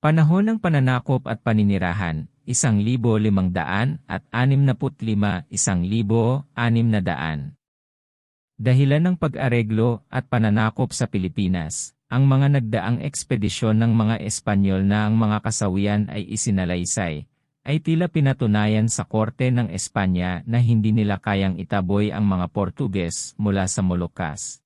Panahon ng pananakop at paninirahan, 1,565, 1,600. Dahilan ng pag-areglo at pananakop sa Pilipinas, ang mga nagdaang ekspedisyon ng mga Espanyol na ang mga kasawian ay isinalaysay, ay tila pinatunayan sa korte ng Espanya na hindi nila kayang itaboy ang mga Portuges mula sa Moluccas.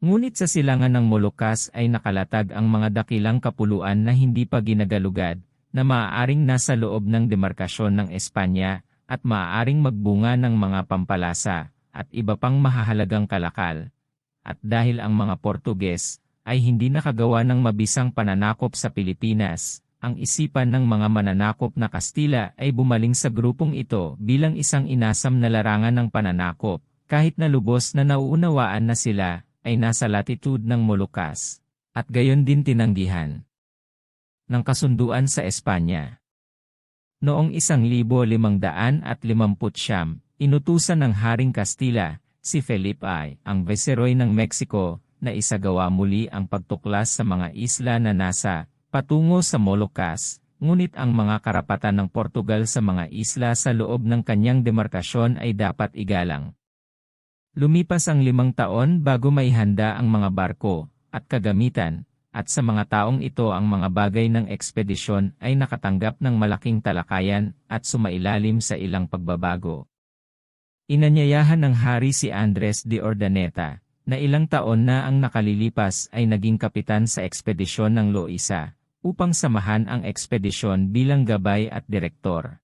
Ngunit sa silangan ng Moluccas ay nakalatag ang mga dakilang kapuluan na hindi pa ginagalugad, na maaaring nasa loob ng demarkasyon ng Espanya, at maaaring magbunga ng mga pampalasa, at iba pang mahahalagang kalakal. At dahil ang mga Portuges ay hindi nakagawa ng mabisang pananakop sa Pilipinas, ang isipan ng mga mananakop na Kastila ay bumaling sa grupong ito bilang isang inasam na larangan ng pananakop, kahit na lubos na nauunawaan na sila ay nasa latitude ng Moluccas, at gayon din tinanggihan ng kasunduan sa Espanya. Noong 1550, inutusan ng Haring Kastila, si Felipe I, ang Viceroy ng Mexico, na isagawa muli ang pagtuklas sa mga isla na nasa patungo sa Moluccas, ngunit ang mga karapatan ng Portugal sa mga isla sa loob ng kanyang demarkasyon ay dapat igalang. Lumipas ang 5 taon bago maihanda ang mga barko at kagamitan, at sa mga taong ito ang mga bagay ng ekspedisyon ay nakatanggap ng malaking talakayan at sumailalim sa ilang pagbabago. Inanyayahan ng hari si Andres de Urdaneta, na ilang taon na ang nakalilipas ay naging kapitan sa ekspedisyon ng Loíza, upang samahan ang ekspedisyon bilang gabay at direktor.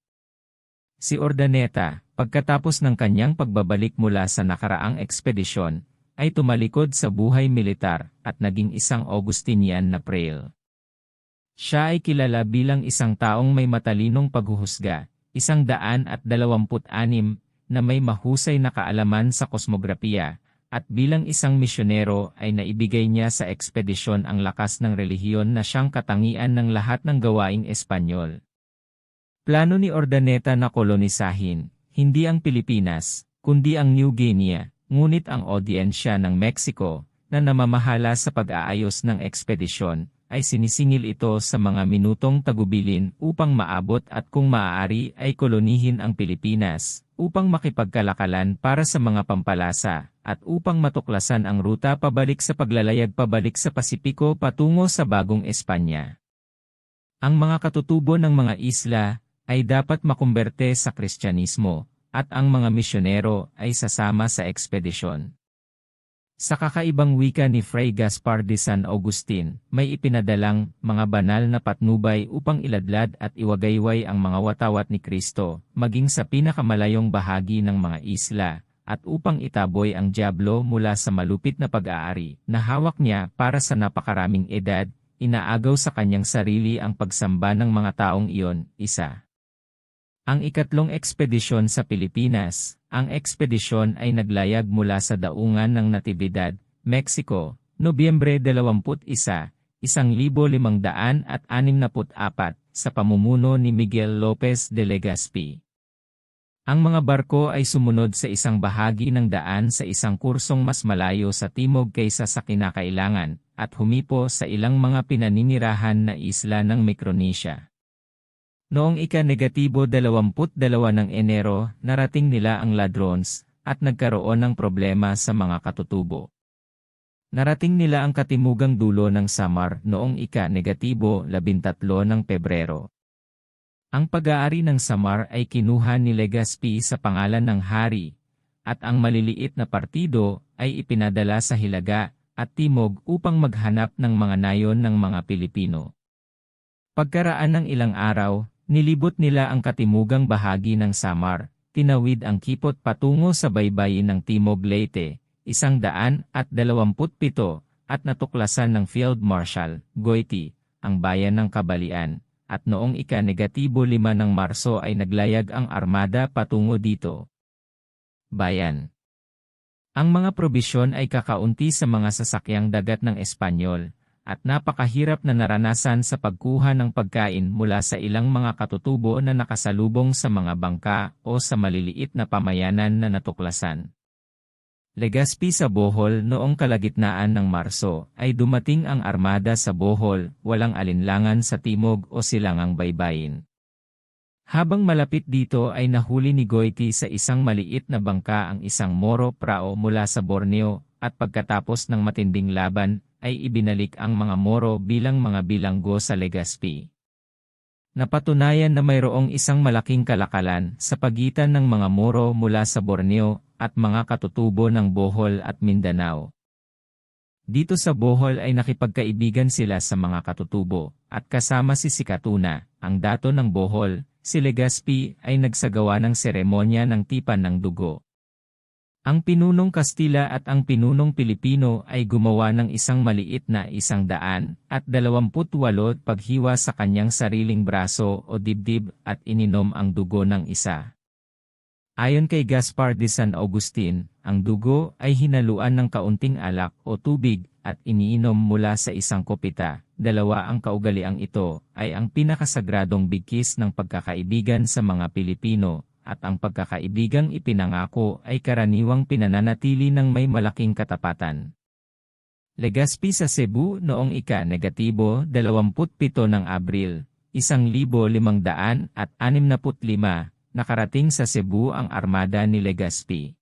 Si Urdaneta, pagkatapos ng kanyang pagbabalik mula sa nakaraang ekspedisyon, ay tumalikod sa buhay militar at naging isang Augustinian na prayle. Siya ay kilala bilang isang taong may matalinong paghuhusga, 126 na may mahusay na kaalaman sa kosmografiya, at bilang isang misyonero ay naibigay niya sa ekspedisyon ang lakas ng relihiyon na siyang katangian ng lahat ng gawaing Espanyol. Plano ni Urdaneta na kolonisahin, hindi ang Pilipinas, kundi ang New Guinea, ngunit ang audiensya ng Mexico, na namamahala sa pag-aayos ng ekspedisyon, ay sinisingil ito sa mga minutong tagubilin upang maabot at kung maaari ay kolonihin ang Pilipinas, upang makipagkalakalan para sa mga pampalasa, at upang matuklasan ang ruta pabalik sa paglalayag pabalik sa Pasipiko patungo sa Bagong Espanya. Ang mga katutubo ng mga isla ay dapat makumberte sa Kristyanismo, at ang mga misyonero ay sasama sa ekspedisyon. Sa kakaibang wika ni Fray Gaspar de San Agustin, may ipinadalang mga banal na patnubay upang iladlad at iwagayway ang mga watawat ni Kristo, maging sa pinakamalayong bahagi ng mga isla, at upang itaboy ang dyablo mula sa malupit na pag-aari na hawak niya para sa napakaraming edad, inaagaw sa kanyang sarili ang pagsamba ng mga taong iyon, isa. Ang ikatlong ekspedisyon sa Pilipinas, ang ekspedisyon ay naglayag mula sa daungan ng Natividad, Mexico, Nobyembre 21, 1564, sa pamumuno ni Miguel Lopez de Legazpi. Ang mga barko ay sumunod sa isang bahagi ng daan sa isang kursong mas malayo sa timog kaysa sa kinakailangan, at humipo sa ilang mga pinaninirahan na isla ng Micronesia. Noong ika-22 ng Enero, narating nila ang Ladrones, at nagkaroon ng problema sa mga katutubo. Narating nila ang katimugang dulo ng Samar noong ika-13 ng Pebrero. Ang pag-aari ng Samar ay kinuha ni Legazpi sa pangalan ng hari, at ang maliliit na partido ay ipinadala sa Hilaga at Timog upang maghanap ng mga nayon ng mga Pilipino. Pagkaraan ng ilang araw, nilibot nila ang katimugang bahagi ng Samar, tinawid ang Kipot patungo sa baybayin ng Timog Leyte, 127, at natuklasan ng Field Marshal Goiti, ang bayan ng Kabalian, at noong ika-5 ng Marso ay naglayag ang armada patungo dito. Bayan. Ang mga probisyon ay kakaunti sa mga sasakyang dagat ng Espanyol, at napakahirap na naranasan sa pagkuha ng pagkain mula sa ilang mga katutubo na nakasalubong sa mga bangka o sa maliliit na pamayanan na natuklasan. Legazpi sa Bohol noong kalagitnaan ng Marso ay dumating ang armada sa Bohol, walang alinlangan sa timog o silangang baybayin. Habang malapit dito ay nahuli ni Goiti sa isang maliit na bangka ang isang Moro prao mula sa Borneo, at pagkatapos ng matinding laban, ay ibinalik ang mga Moro bilang mga bilanggo sa Legazpi. Napatunayan na mayroong isang malaking kalakalan sa pagitan ng mga Moro mula sa Borneo at mga katutubo ng Bohol at Mindanao. Dito sa Bohol ay nakipagkaibigan sila sa mga katutubo, at kasama si Sikatuna, ang dato ng Bohol, si Legazpi ay nagsagawa ng seremonya ng tipan ng dugo. Ang pinunong Kastila at ang pinunong Pilipino ay gumawa ng isang maliit na 128 paghiwa sa kanyang sariling braso o dibdib at ininom ang dugo ng isa. Ayon kay Gaspar de San Agustin, ang dugo ay hinaluan ng kaunting alak o tubig at iniinom mula sa isang kopita. Dalawa ang kaugaliang ito ay ang pinakasagradong bigkis ng pagkakaibigan sa mga Pilipino, at ang pagkakaibigang ipinangako ay karaniwang pinananatili ng may malaking katapatan. Legazpi sa Cebu noong ika-27 ng Abril, 1565, nakarating sa Cebu ang armada ni Legazpi.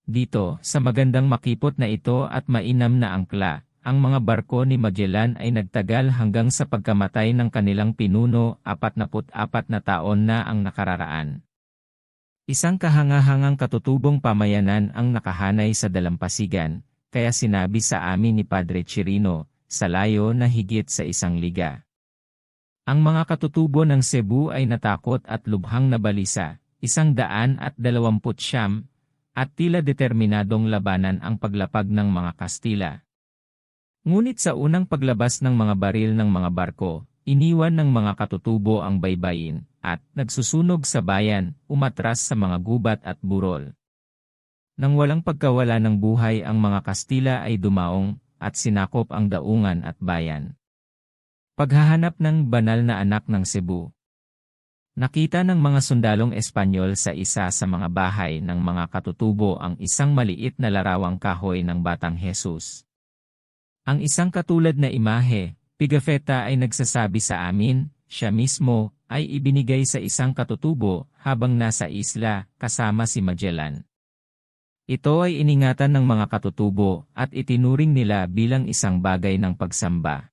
Dito, sa magandang makipot na ito at mainam na angkla, ang mga barko ni Magellan ay nagtagal hanggang sa pagkamatay ng kanilang pinuno, 44 na taon na ang nakararaan. Isang kahangahangang katutubong pamayanan ang nakahanay sa dalampasigan, kaya sinabi sa amin ni Padre Chirino, sa layo na higit sa 1 liga. Ang mga katutubo ng Cebu ay natakot at lubhang nabalisa, 129, at tila determinadong labanan ang paglapag ng mga Kastila. Ngunit sa unang paglabas ng mga baril ng mga barko, iniwan ng mga katutubo ang baybayin, at nagsusunog sa bayan, umatras sa mga gubat at burol. Nang walang pagkawala ng buhay ang mga Kastila ay dumaong, at sinakop ang daungan at bayan. Paghahanap ng banal na anak ng Cebu. Nakita ng mga sundalong Espanyol sa isa sa mga bahay ng mga katutubo ang isang maliit na larawang kahoy ng Batang Jesus. Ang isang katulad na imahe, Pigafetta ay nagsasabi sa amin, siya mismo, ay ibinigay sa isang katutubo habang nasa isla kasama si Magellan. Ito ay iningatan ng mga katutubo at itinuring nila bilang isang bagay ng pagsamba.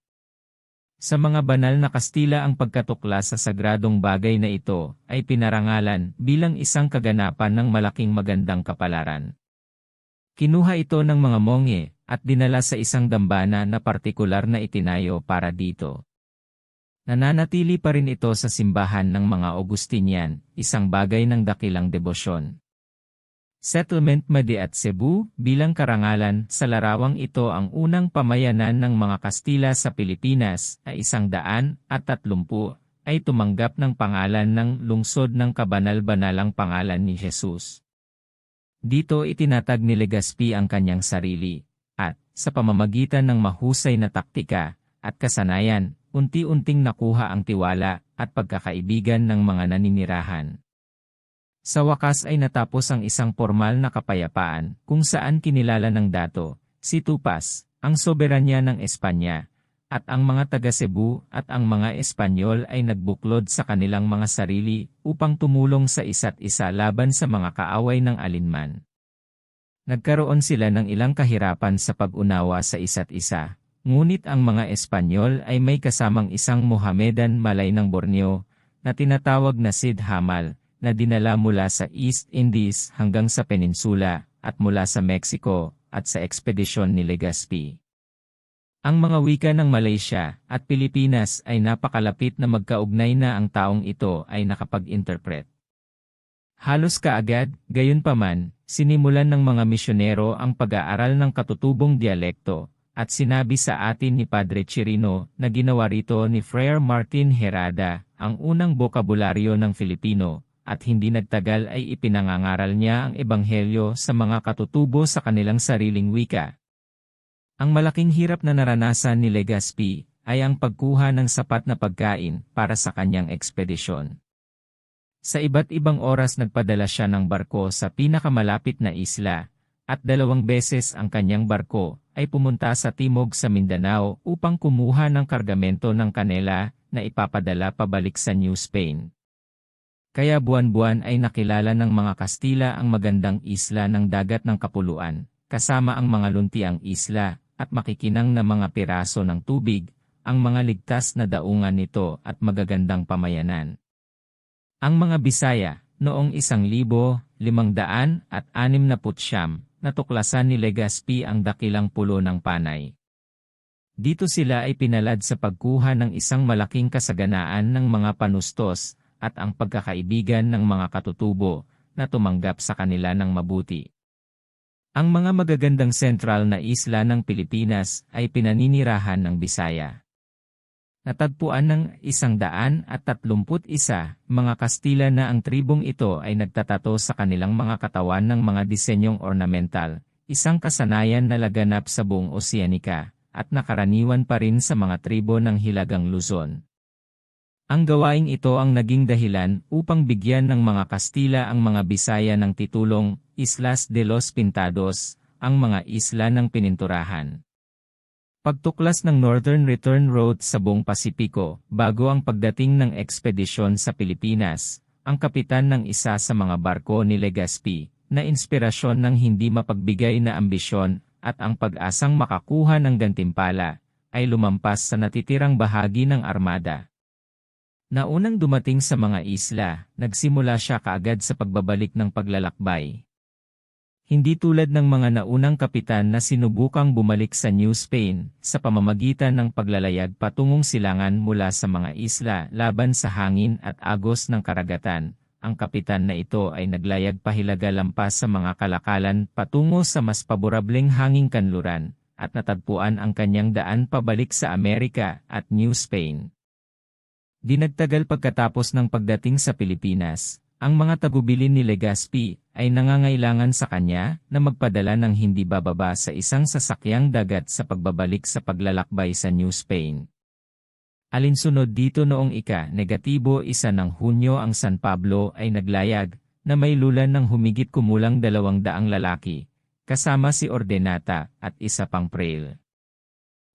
Sa mga banal na Kastila ang pagkatuklas sa sagradong bagay na ito ay pinarangalan bilang isang kaganapan ng malaking magandang kapalaran. Kinuha ito ng mga mongye at dinala sa isang dambana na partikular na itinayo para dito. Nananatili pa rin ito sa simbahan ng mga Augustinian, isang bagay ng dakilang debosyon. Settlement Madi at Cebu, bilang karangalan sa larawang ito ang unang pamayanan ng mga Kastila sa Pilipinas ay 130 ay tumanggap ng pangalan ng lungsod ng kabanal-banalang pangalan ni Jesus. Dito itinatag ni Legazpi ang kanyang sarili, at sa pamamagitan ng mahusay na taktika at kasanayan, unti-unting nakuha ang tiwala at pagkakaibigan ng mga naninirahan. Sa wakas ay natapos ang isang formal na kapayapaan kung saan kinilala ng dato, si Tupas, ang soberanya ng Espanya, at ang mga taga-Cebu at ang mga Espanyol ay nagbuklod sa kanilang mga sarili upang tumulong sa isa't isa laban sa mga kaaway ng alinman. Nagkaroon sila ng ilang kahirapan sa pag-unawa sa isa't isa. Ngunit ang mga Espanyol ay may kasamang isang Mohamedan Malay ng Borneo, na tinatawag na Cid Hamal, na dinala mula sa East Indies hanggang sa peninsula, at mula sa Mexico, at sa ekspedisyon ni Legazpi. Ang mga wika ng Malaysia at Pilipinas ay napakalapit na magkaugnay na ang taong ito ay nakapag-interpret. Halos kaagad, gayunpaman, sinimulan ng mga misyonero ang pag-aaral ng katutubong dialekto, at sinabi sa atin ni Padre Chirino na ginawa rito ni Friar Martin Herrada ang unang bokabularyo ng Filipino, at hindi nagtagal ay ipinangangaral niya ang ebanghelyo sa mga katutubo sa kanilang sariling wika. Ang malaking hirap na naranasan ni Legazpi ay ang pagkuha ng sapat na pagkain para sa kanyang ekspedisyon. Sa iba't ibang oras nagpadala siya ng barko sa pinakamalapit na isla, at 2 beses ang kanyang barko ay pumunta sa timog sa Mindanao upang kumuha ng kargamento ng kanela na ipapadala pabalik sa New Spain. Kaya buwan-buwan ay nakilala ng mga Kastila ang magandang isla ng dagat ng Kapuluan, kasama ang mga luntiang isla at makikinang na mga piraso ng tubig, ang mga ligtas na daungan nito at magagandang pamayanan. Ang mga Bisaya, noong 1569, natuklasan ni Legazpi ang dakilang pulo ng Panay. Dito sila ay pinalad sa pagkuha ng isang malaking kasaganaan ng mga panustos at ang pagkakaibigan ng mga katutubo na tumanggap sa kanila ng mabuti. Ang mga magagandang sentral na isla ng Pilipinas ay pinaninirahan ng Bisaya. Natagpuan ng 131 mga Kastila na ang tribong ito ay nagtatato sa kanilang mga katawan ng mga disenyong ornamental, isang kasanayan na laganap sa buong Oceanica, at nakaraniwan pa rin sa mga tribo ng Hilagang Luzon. Ang gawaing ito ang naging dahilan upang bigyan ng mga Kastila ang mga Bisaya ng titulong Islas de los Pintados, ang mga isla ng pininturahan. Pagtuklas ng Northern Return Road sa buong Pasipiko, bago ang pagdating ng ekspedisyon sa Pilipinas, ang kapitan ng isa sa mga barko ni Legazpi, na inspirasyon ng hindi mapagbigay na ambisyon at ang pag-asang makakuha ng gantimpala, ay lumampas sa natitirang bahagi ng armada. Naunang dumating sa mga isla, nagsimula siya kaagad sa pagbabalik ng paglalakbay. Hindi tulad ng mga naunang kapitan na sinubukang bumalik sa New Spain sa pamamagitan ng paglalayag patungong silangan mula sa mga isla laban sa hangin at agos ng karagatan. Ang kapitan na ito ay naglayag pahilaga lampas sa mga kalakalan patungo sa mas paborableng hanging kanluran at natagpuan ang kanyang daan pabalik sa Amerika at New Spain. Di nagtagal pagkatapos ng pagdating sa Pilipinas, ang mga tagubilin ni Legazpi ay nangangailangan sa kanya na magpadala ng hindi bababa sa isang sasakyang dagat sa pagbabalik sa paglalakbay sa New Spain. Alinsunod dito noong ika-1 ng Hunyo ang San Pablo ay naglayag na may lulan ng humigit kumulang 200 lalaki, kasama si Ordenata at isa pang Fraile.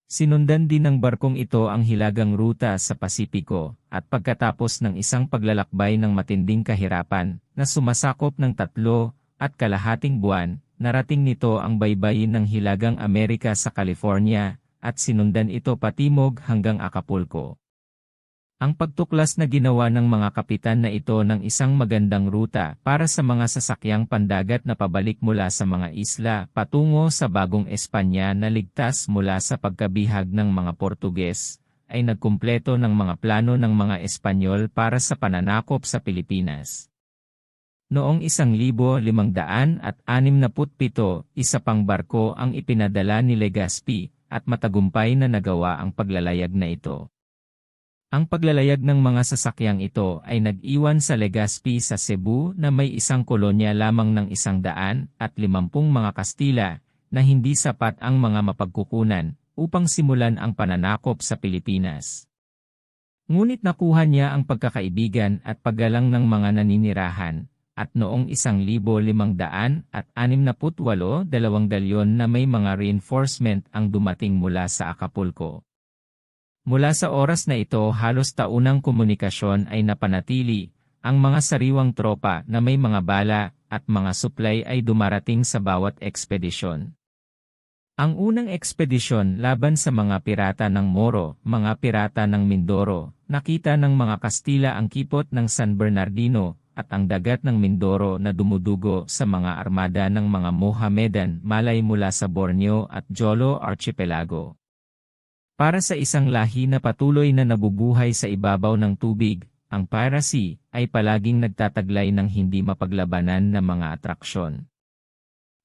Sinundan din ng barkong ito ang hilagang ruta sa Pasipiko, at pagkatapos ng isang paglalakbay ng matinding kahirapan, na sumasakop ng 3.5 buwan, narating nito ang baybayin ng Hilagang Amerika sa California, at sinundan ito patimog hanggang Acapulco. Ang pagtuklas na ginawa ng mga kapitan na ito ng isang magandang ruta para sa mga sasakyang pandagat na pabalik mula sa mga isla patungo sa Bagong Espanya na ligtas mula sa pagkabihag ng mga Portuges, ay nagkumpleto ng mga plano ng mga Espanyol para sa pananakop sa Pilipinas. Noong 1567, isa pang barko ang ipinadala ni Legazpi at matagumpay na nagawa ang paglalayag na ito. Ang paglalayag ng mga sasakyang ito ay nag-iwan sa Legazpi sa Cebu na may isang kolonya lamang ng 150 mga Kastila na hindi sapat ang mga mapagkukunan upang simulan ang pananakop sa Pilipinas. Ngunit nakuha niya ang pagkakaibigan at paggalang ng mga naninirahan, at noong 1568, 2 galyon na may mga reinforcement ang dumating mula sa Acapulco. Mula sa oras na ito halos taunang komunikasyon ay napanatili, ang mga sariwang tropa na may mga bala at mga supply ay dumarating sa bawat ekspedisyon. Ang unang ekspedisyon laban sa mga pirata ng Moro, mga pirata ng Mindoro, nakita ng mga Kastila ang kipot ng San Bernardino at ang dagat ng Mindoro na dumudugo sa mga armada ng mga Mohammedan malay mula sa Borneo at Jolo Archipelago. Para sa isang lahi na patuloy na nabubuhay sa ibabaw ng tubig, ang piracy ay palaging nagtataglay ng hindi mapaglabanan na mga atraksyon.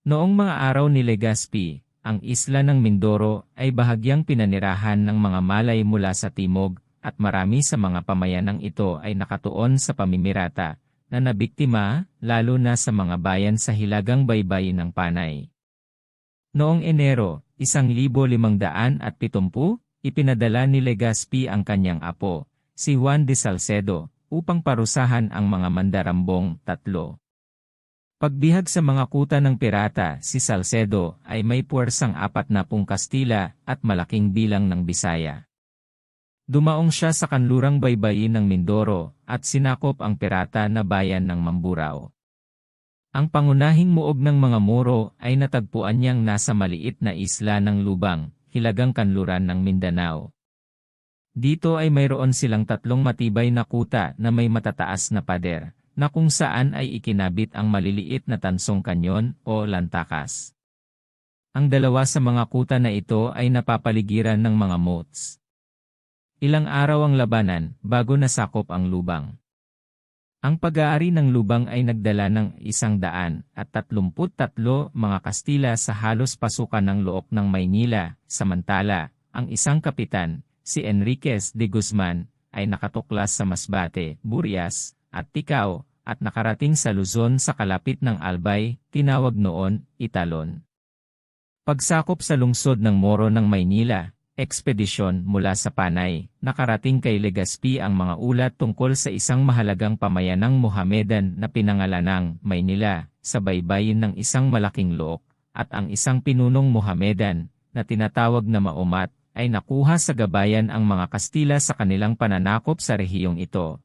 Noong mga araw ni Legazpi, ang isla ng Mindoro ay bahagyang pinanirahan ng mga malay mula sa timog, at marami sa mga pamayanang ito ay nakatuon sa pamimirata, na nabiktima, lalo na sa mga bayan sa hilagang baybayin ng Panay. Noong Enero, 1570, ipinadala ni Legazpi ang kanyang apo, si Juan de Salcedo, upang parusahan ang mga mandarambong 3. Pagbihag sa mga kuta ng pirata, si Salcedo ay may puwersang 40 Kastila at malaking bilang ng Bisaya. Dumaong siya sa kanlurang baybayin ng Mindoro at sinakop ang pirata na bayan ng Mamburao. Ang pangunahing muog ng mga Moro ay natagpuan niyang nasa maliit na isla ng Lubang, hilagang kanluran ng Mindanao. Dito ay mayroon silang 3 matibay na kuta na may matataas na pader, na kung saan ay ikinabit ang maliliit na tansong kanyon o lantakas. Ang 2 sa mga kuta na ito ay napapaligiran ng mga moats. Ilang araw ang labanan bago nasakop ang Lubang. Ang pag-aari ng Lubang ay nagdala ng 133 mga Kastila sa halos pasukan ng loob ng Maynila, samantala, ang isang kapitan, si Enriquez de Guzman, ay nakatuklas sa Masbate, Burias, at Ticao, at nakarating sa Luzon sa kalapit ng Albay, tinawag noon, Italon. Pagsakop sa lungsod ng Moro ng Maynila, ekspedisyon mula sa Panay, nakarating kay Legazpi ang mga ulat tungkol sa isang mahalagang pamayanang Mohamedan na pinangalanang Maynila, sa baybayin ng isang malaking look, at ang isang pinunong Mohamedan, na tinatawag na Maumat, ay nakuha sa gabayan ang mga Kastila sa kanilang pananakop sa rehiyong ito.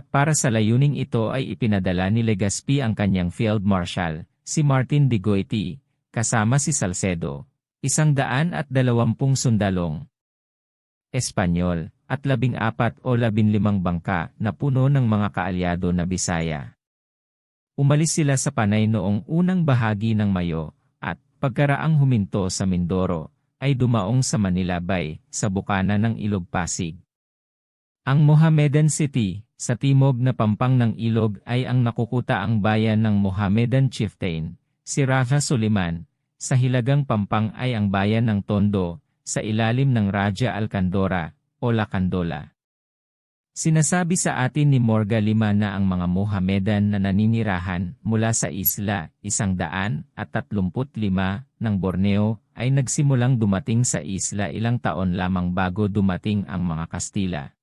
Para sa layuning ito ay ipinadala ni Legazpi ang kanyang Field Marshal, si Martin de Goiti, kasama si Salcedo, 120 sundalong Espanyol, at 14 o 15 bangka na puno ng mga kaalyado na Bisaya. Umalis sila sa Panay noong unang bahagi ng Mayo, at pagkaraang huminto sa Mindoro, ay dumaong sa Manila Bay, sa bukana ng Ilog Pasig. Ang Mohammedan City, sa timog na pampang ng ilog ay ang nakukutaang bayan ng Mohammedan chieftain, si Raja Suliman, sa hilagang pampang ay ang bayan ng Tondo, sa ilalim ng Raja Alcandora, o Lacandola. Sinasabi sa atin ni Morga Lima na ang mga Mohammedan na naninirahan mula sa isla 135 ng Borneo ay nagsimulang dumating sa isla ilang taon lamang bago dumating ang mga Kastila.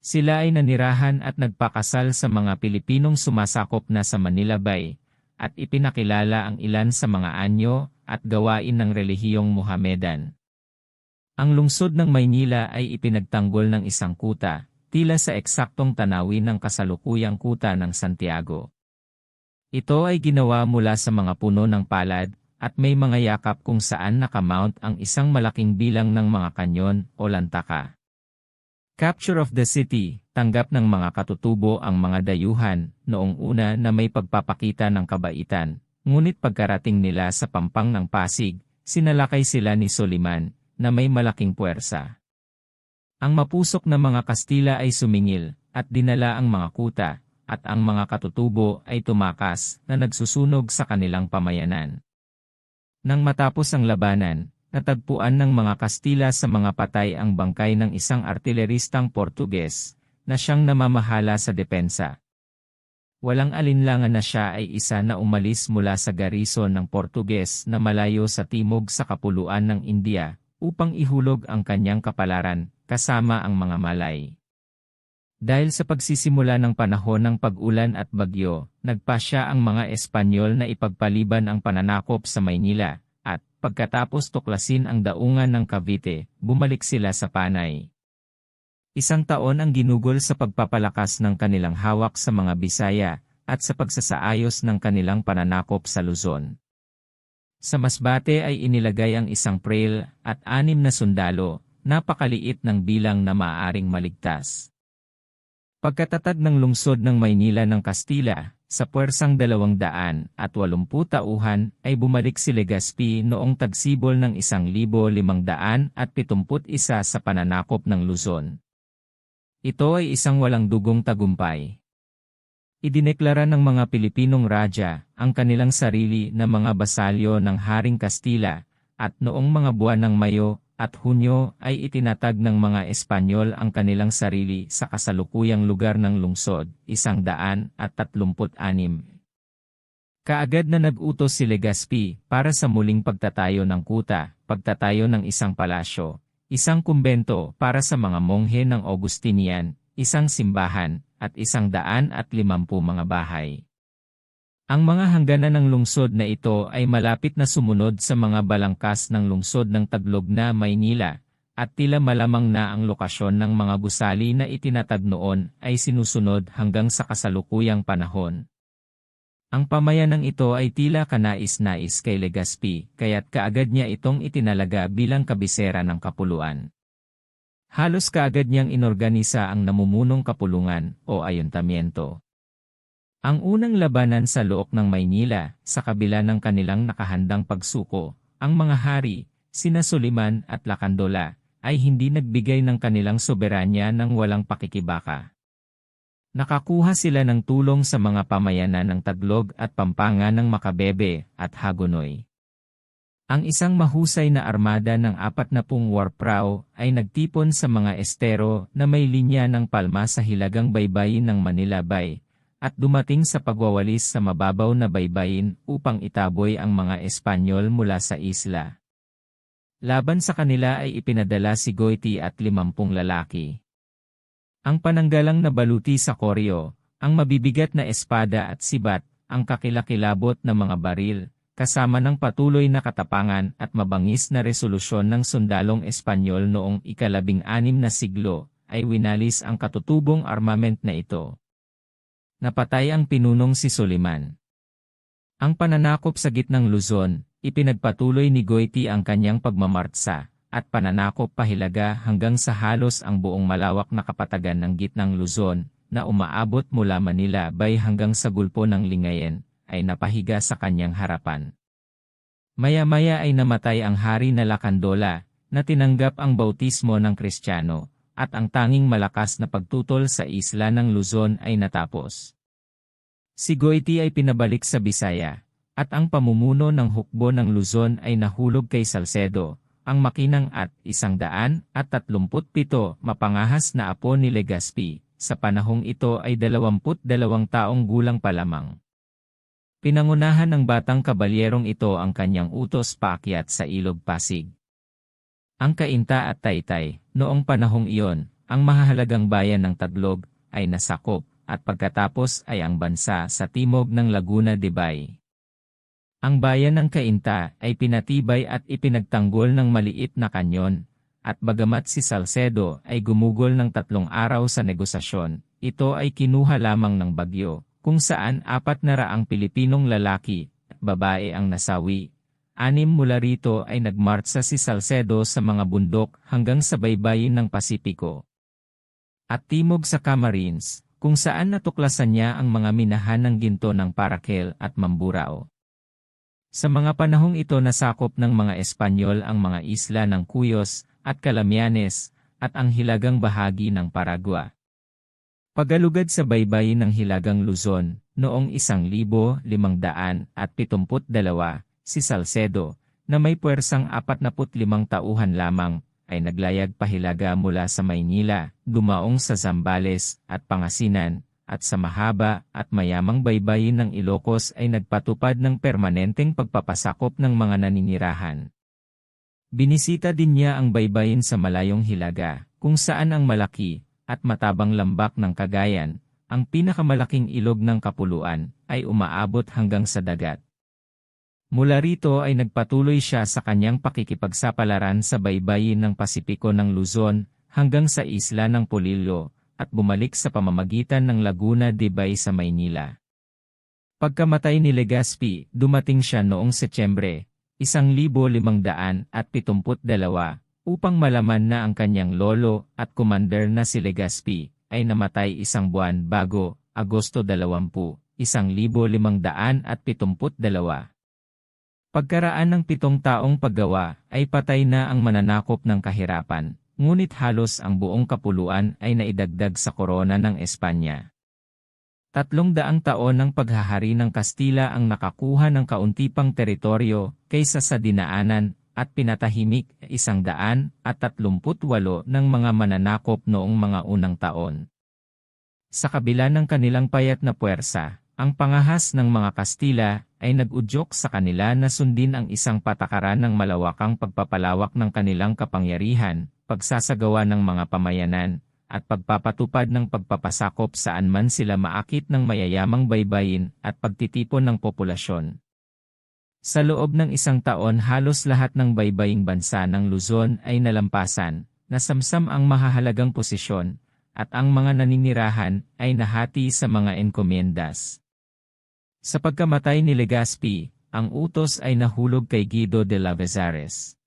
Sila ay nanirahan at nagpakasal sa mga Pilipinong sumasakop na sa Manila Bay, at ipinakilala ang ilan sa mga anyo at gawain ng relihiyong Mohammedan. Ang lungsod ng Maynila ay ipinagtanggol ng isang kuta, tila sa eksaktong tanawin ng kasalukuyang kuta ng Santiago. Ito ay ginawa mula sa mga puno ng palad, at may mga yakap kung saan nakamount ang isang malaking bilang ng mga kanyon o lantaka. Capture of the city, tanggap ng mga katutubo ang mga dayuhan, noong una na may pagpapakita ng kabaitan, ngunit pagkarating nila sa pampang ng Pasig, sinalakay sila ni Soliman, na may malaking puwersa. Ang mapusok na mga Kastila ay sumingil, at dinala ang mga kuta, at ang mga katutubo ay tumakas na nagsusunog sa kanilang pamayanan. Nang matapos ang labanan, natagpuan ng mga Kastila sa mga patay ang bangkay ng isang artileristang Portuges, na siyang namamahala sa depensa. Walang alinlangan na siya ay isa na umalis mula sa garison ng Portuges na malayo sa timog sa kapuluan ng India, upang ihulog ang kanyang kapalaran, kasama ang mga Malay. Dahil sa pagsisimula ng panahon ng pag-ulan at bagyo, nagpasya ang mga Espanyol na ipagpaliban ang pananakop sa Maynila, at pagkatapos tuklasin ang daungan ng Cavite, bumalik sila sa Panay. 1 taon ang ginugol sa pagpapalakas ng kanilang hawak sa mga Bisaya, at sa pagsasaayos ng kanilang pananakop sa Luzon. Sa Masbate ay inilagay ang isang prail at 6 na sundalo, napakaliit ng bilang na maaaring maligtas. Pagkatatag ng lungsod ng Maynila ng Kastila, sa puwersang 280 tauhan ay bumalik si Legazpi noong tagsibol ng 1,571 sa pananakop ng Luzon. Ito ay isang walang dugong tagumpay. Idineklara ng mga Pilipinong Raja ang kanilang sarili na mga basalyo ng Haring Kastila, at noong mga buwan ng Mayo at Hunyo ay itinatag ng mga Espanyol ang kanilang sarili sa kasalukuyang lugar ng lungsod, 136. Kaagad na nag-utos si Legazpi para sa muling pagtatayo ng kuta, pagtatayo ng isang palasyo, isang kumbento para sa mga monghe ng Augustinian, isang simbahan, at 150 mga bahay. Ang mga hangganan ng lungsod na ito ay malapit na sumunod sa mga balangkas ng lungsod ng Taglog na Maynila, at tila malamang na ang lokasyon ng mga gusali na itinatag noon ay sinusunod hanggang sa kasalukuyang panahon. Ang pamayanang ito ay tila kanais-nais kay Legazpi, kaya't kaagad niya itong itinalaga bilang kabisera ng kapuluan. Halos kaagad niyang inorganisa ang namumunong kapulungan o ayuntamiento. Ang unang labanan sa loob ng Maynila, sa kabila ng kanilang nakahandang pagsuko, ang mga hari, sina Soliman at Lacandola, ay hindi nagbigay ng kanilang soberanya ng walang pakikibaka. Nakakuha sila ng tulong sa mga pamayanan ng Taglog at Pampanga ng Macabebe at Hagonoy. Ang isang mahusay na armada ng 40 warprao ay nagtipon sa mga estero na may linya ng palma sa hilagang baybayin ng Manila Bay, at dumating sa pagwawalis sa mababaw na baybayin upang itaboy ang mga Espanyol mula sa isla. Laban sa kanila ay ipinadala si Goiti at 50 lalaki. Ang pananggalang na baluti sa koryo, ang mabibigat na espada at sibat, ang kakilakilabot na mga baril, kasama ng patuloy na katapangan at mabangis na resolusyon ng sundalong Espanyol noong ika-16 na siglo, ay winalis ang katutubong armament na ito. Napatay ang pinunong si Soliman. Ang pananakop sa gitnang Luzon, ipinagpatuloy ni Goiti ang kanyang pagmamartsa, at pananakop pahilaga hanggang sa halos ang buong malawak na kapatagan ng gitnang Luzon, na umaabot mula Manila Bay hanggang sa gulpo ng Lingayen, ay napahiga sa kanyang harapan. Maya-maya ay namatay ang hari na Lacandola, na tinanggap ang bautismo ng Kristiyano, at ang tanging malakas na pagtutol sa isla ng Luzon ay natapos. Si Goiti ay pinabalik sa Bisaya, at ang pamumuno ng hukbo ng Luzon ay nahulog kay Salcedo, ang makinang at 137 mapangahas na apo ni Legazpi. Sa panahong ito ay 22 taong gulang pa lamang. Pinangunahan ng batang kabalyerong ito ang kanyang utos paakyat sa Ilog Pasig. Ang Cainta at Taytay, noong panahong iyon, ang mahahalagang bayan ng Taglog, ay nasakop, at pagkatapos ay ang bansa sa timog ng Laguna de Bay. Ang bayan ng Cainta ay pinatibay at ipinagtanggol ng maliit na kanyon, at bagamat si Salcedo ay gumugol ng 3 araw sa negosasyon, ito ay kinuha lamang ng bagyo, kung saan 400 Pilipinong lalaki at babae ang nasawi. 6 mula rito ay nagmartsa si Salcedo sa mga bundok hanggang sa baybayin ng Pasipiko at timog sa Camarines, kung saan natuklasan niya ang mga minahan ng ginto ng Parakel at Mamburao. Sa mga panahong ito nasakop ng mga Espanyol ang mga isla ng Cuyos at Calamianes at ang hilagang bahagi ng Paragua. Pagalugad sa baybayin ng Hilagang Luzon, noong 1572, si Salcedo, na may puwersang 45 tauhan lamang, ay naglayag pahilaga mula sa Maynila, dumaong sa Zambales at Pangasinan, at sa mahaba at mayamang baybayin ng Ilocos ay nagpatupad ng permanenteng pagpapasakop ng mga naninirahan. Binisita din niya ang baybayin sa Malayong Hilaga, kung saan ang malaki at matabang lambak ng Cagayan, ang pinakamalaking ilog ng kapuluan, ay umaabot hanggang sa dagat. Mula rito ay nagpatuloy siya sa kanyang pakikipagsapalaran sa baybayin ng Pasipiko ng Luzon, hanggang sa isla ng Polillo, at bumalik sa pamamagitan ng Laguna de Bay sa Maynila. Pagkamatay ni Legazpi, dumating siya noong Setyembre 1572 upang malaman na ang kanyang lolo at commander na si Legazpi ay namatay 1 buwan bago, Agosto 20, 1572. Pagkaraan ng 7 taong paggawa ay patay na ang mananakop ng kahirapan. Ngunit halos ang buong kapuluan ay naidagdag sa korona ng Espanya. 300 taon ng paghahari ng Kastila ang nakakuha ng kaunti pang teritoryo kaysa sa dinaanan at pinatahimik 138 ng mga mananakop noong mga unang taon. Sa kabila ng kanilang payat na puwersa, ang pangahas ng mga Kastila ay nag-udyok sa kanila na sundin ang isang patakaran ng malawakang pagpapalawak ng kanilang kapangyarihan, pagsasagawa ng mga pamayanan, at pagpapatupad ng pagpapasakop saan man sila maakit ng mayayamang baybayin at pagtitipon ng populasyon. Sa loob ng isang taon halos lahat ng baybaying bansa ng Luzon ay nalampasan, nasamsam ang mahahalagang posisyon, at ang mga naninirahan ay nahati sa mga enkomendas. Sa pagkamatay ni Legazpi, ang utos ay nahulog kay Guido de Lavezares.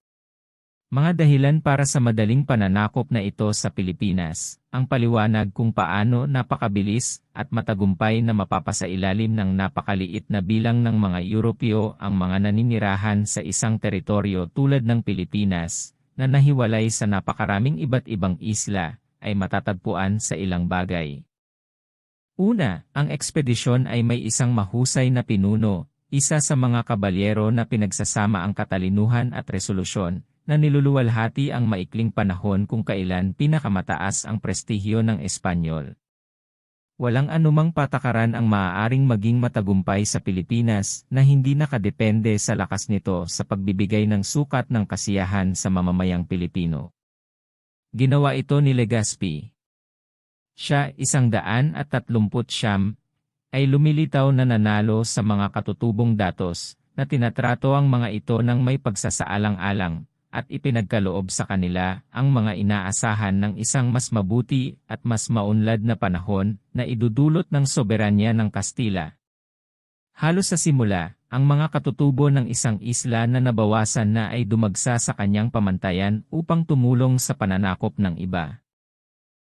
Mga dahilan para sa madaling pananakop na ito sa Pilipinas, ang paliwanag kung paano napakabilis at matagumpay na mapapasailalim ng napakaliit na bilang ng mga Europeo ang mga naninirahan sa isang teritoryo tulad ng Pilipinas, na nahiwalay sa napakaraming iba't ibang isla, ay matatagpuan sa ilang bagay. Una, ang ekspedisyon ay may isang mahusay na pinuno, isa sa mga kabalyero na pinagsasama ang katalinuhan at resolusyon, na niluluwalhati ang maikling panahon kung kailan pinakamataas ang prestihyo ng Espanyol. Walang anumang patakaran ang maaaring maging matagumpay sa Pilipinas na hindi nakadepende sa lakas nito sa pagbibigay ng sukat ng kasiyahan sa mamamayang Pilipino. Ginawa ito ni Legazpi. Siya, 139, ay lumilitaw na nanalo sa mga katutubong datos, na tinatrato ang mga ito ng may pagsasaalang-alang, at ipinagkaloob sa kanila ang mga inaasahan ng isang mas mabuti at mas maunlad na panahon na idudulot ng soberanya ng Kastila. Halos sa simula, ang mga katutubo ng isang isla na nabawasan na ay dumagsa sa kanyang pamantayan upang tumulong sa pananakop ng iba.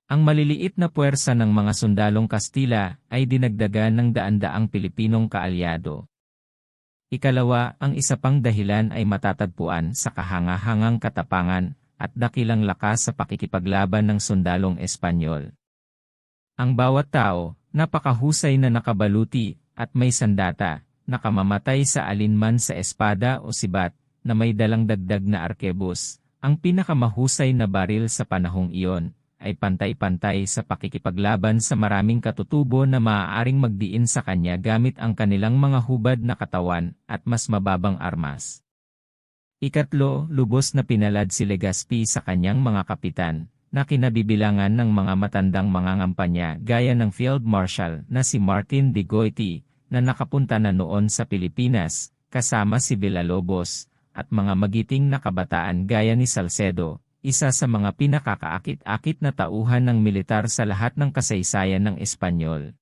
Ang maliliit na puwersa ng mga sundalong Kastila ay dinagdagan ng daan-daang Pilipinong kaalyado. Ikalawa, ang isa pang dahilan ay matatagpuan sa kahangahangang katapangan at dakilang lakas sa pakikipaglaban ng sundalong Espanyol. Ang bawat tao, napakahusay na nakabaluti at may sandata, nakamamatay sa alinman sa espada o sibat, na may dalang dagdag na arkebus, ang pinakamahusay na baril sa panahong iyon, ay pantay-pantay sa pakikipaglaban sa maraming katutubo na maaaring magdiin sa kanya gamit ang kanilang mga hubad na katawan at mas mababang armas. Ikatlo, lubos na pinalad si Legazpi sa kanyang mga kapitan, na kinabibilangan ng mga matandang mangangampanya gaya ng Field Marshal na si Martin de Goiti, na nakapunta na noon sa Pilipinas, kasama si Villalobos, at mga magiting na kabataan gaya ni Salcedo, isa sa mga pinakakaakit-akit na tauhan ng militar sa lahat ng kasaysayan ng Espanyol.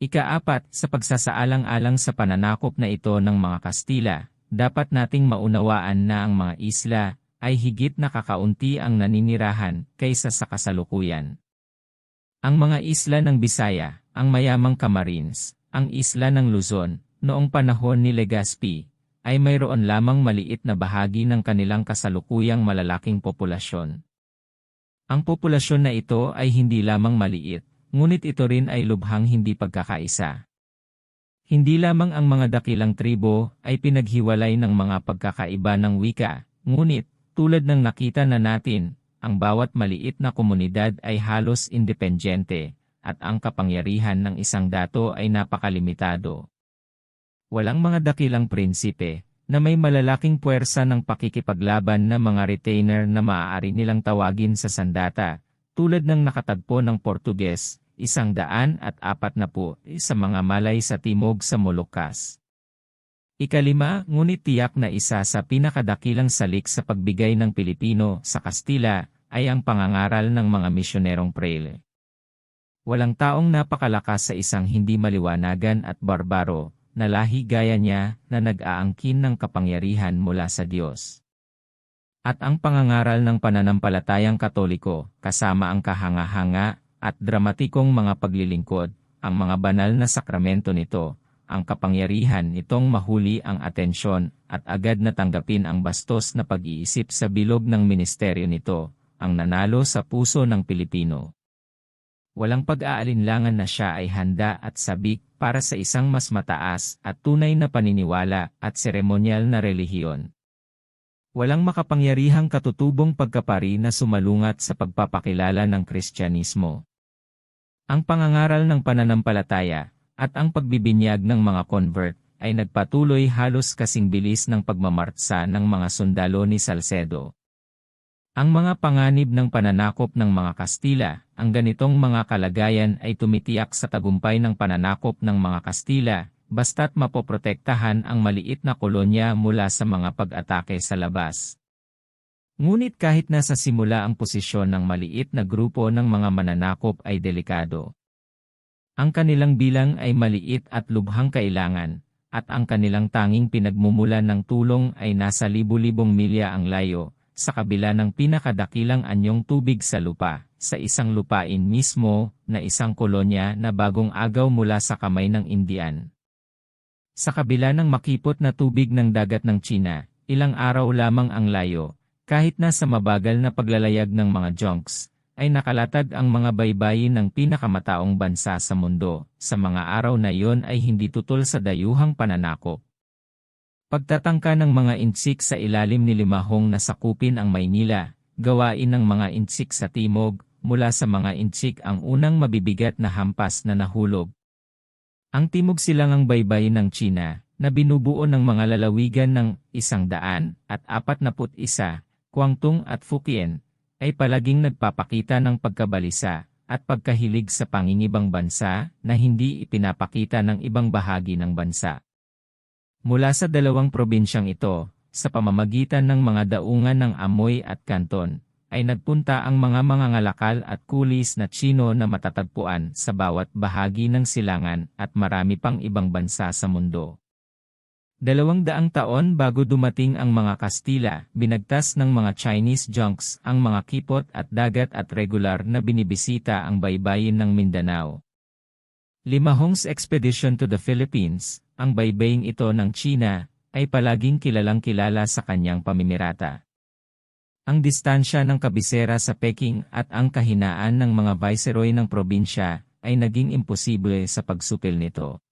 Ika-4, sa pagsasaalang-alang sa pananakop na ito ng mga Kastila, dapat nating maunawaan na ang mga isla ay higit na kakaunti ang naninirahan kaysa sa kasalukuyan. Ang mga isla ng Bisaya, ang mayamang Camarines, ang isla ng Luzon, noong panahon ni Legazpi, ay mayroon lamang maliit na bahagi ng kanilang kasalukuyang malalaking populasyon. Ang populasyon na ito ay hindi lamang maliit, ngunit ito rin ay lubhang hindi pagkakaisa. Hindi lamang ang mga dakilang tribo ay pinaghiwalay ng mga pagkakaiba ng wika, ngunit, tulad ng nakita na natin, ang bawat maliit na komunidad ay halos independyente, at ang kapangyarihan ng isang dato ay napakalimitado. Walang mga dakilang prinsipe, na may malalaking puwersa ng pakikipaglaban na mga retainer na maaari nilang tawagin sa sandata, tulad ng nakatagpo ng Portuges, 140 sa mga malay sa timog sa Moluccas. Ikalima, ngunit tiyak na isa sa pinakadakilang salik sa pagbigay ng Pilipino sa Kastila, ay ang pangangaral ng mga misyonerong Fraile. Walang taong napakalakas sa isang hindi maliwanagan at barbaro, na lahi gaya niya na nag-aangkin ng kapangyarihan mula sa Diyos. At ang pangangaral ng pananampalatayang Katoliko, kasama ang kahanga-hanga at dramatikong mga paglilingkod, ang mga banal na sakramento nito, ang kapangyarihan nitong mahuli ang atensyon at agad na tanggapin ang bastos na pag-iisip sa bilog ng ministeryo nito, ang nanalo sa puso ng Pilipino. Walang pag-aalinlangan na siya ay handa at sabik para sa isang mas mataas at tunay na paniniwala at seremonyal na relihiyon. Walang makapangyarihang katutubong pagkapari na sumalungat sa pagpapakilala ng Kristyanismo. Ang pangangaral ng pananampalataya at ang pagbibinyag ng mga convert ay nagpatuloy halos kasing bilis ng pagmamartsa ng mga sundalo ni Salcedo. Ang mga panganib ng pananakop ng mga Kastila, ang ganitong mga kalagayan ay tumitiyak sa tagumpay ng pananakop ng mga Kastila, basta't mapoprotektahan ang maliit na kolonya mula sa mga pag-atake sa labas. Ngunit kahit nasa simula ang posisyon ng maliit na grupo ng mga mananakop ay delikado. Ang kanilang bilang ay maliit at lubhang kailangan, at ang kanilang tanging pinagmumulan ng tulong ay nasa libu-libong milya ang layo, sa kabila ng pinakadakilang anyong tubig sa lupa, sa isang lupain mismo, na isang kolonya na bagong agaw mula sa kamay ng Indian. Sa kabila ng makipot na tubig ng dagat ng China, ilang araw lamang ang layo, kahit nasa mabagal na paglalayag ng mga junks, ay nakalatag ang mga baybayin ng pinakamataong bansa sa mundo. Sa mga araw na iyon ay hindi tutol sa dayuhang pananakop. Pagtatangka ng mga insik sa ilalim ni Limahong na sakupin ang Maynila, gawain ng mga insik sa timog, mula sa mga insik ang unang mabibigat na hampas na nahulog. Ang timog silangang baybayin ng China, na binubuo ng mga lalawigan ng 141, Kwangtung at Fukien, ay palaging nagpapakita ng pagkabalisa at pagkahilig sa pangingibang bansa na hindi ipinapakita ng ibang bahagi ng bansa. Mula sa dalawang probinsyang ito, sa pamamagitan ng mga daungan ng Amoy at Canton, ay nagpunta ang mga mangangalakal at kulis na Tsino na matatagpuan sa bawat bahagi ng silangan at marami pang ibang bansa sa mundo. 200 taon bago dumating ang mga Kastila, binagtas ng mga Chinese junks ang mga kipot at dagat at regular na binibisita ang baybayin ng Mindanao. Limahong's Expedition to the Philippines, ang baybaying ito ng China, ay palaging kilalang-kilala sa kanyang pamimirata. Ang distansya ng kabisera sa Peking at ang kahinaan ng mga viceroy ng probinsya ay naging imposible sa pagsupil nito.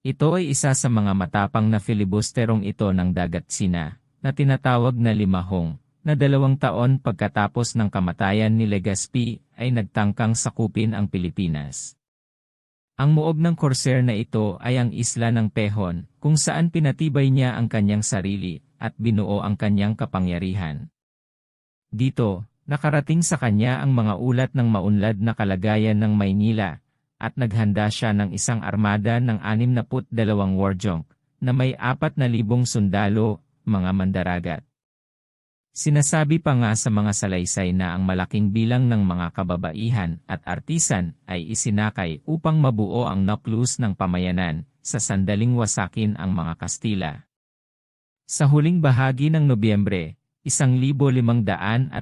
Ito ay isa sa mga matapang na filibusterong ito ng Dagat Sina, na tinatawag na Limahong, na 2 taon pagkatapos ng kamatayan ni Legazpi ay nagtangkang sakupin ang Pilipinas. Ang muog ng corsair na ito ay ang isla ng Pehon, kung saan pinatibay niya ang kanyang sarili at binuo ang kanyang kapangyarihan. Dito, nakarating sa kanya ang mga ulat ng maunlad na kalagayan ng Maynila, at naghanda siya ng isang armada ng 62 war junk, na may 4,000 sundalo, mga mandaragat. Sinasabi pa nga sa mga salaysay na ang malaking bilang ng mga kababaihan at artisan ay isinakay upang mabuo ang nucleus ng pamayanan, sa sandaling wasakin ang mga Kastila. Sa huling bahagi ng Nobyembre, 1574,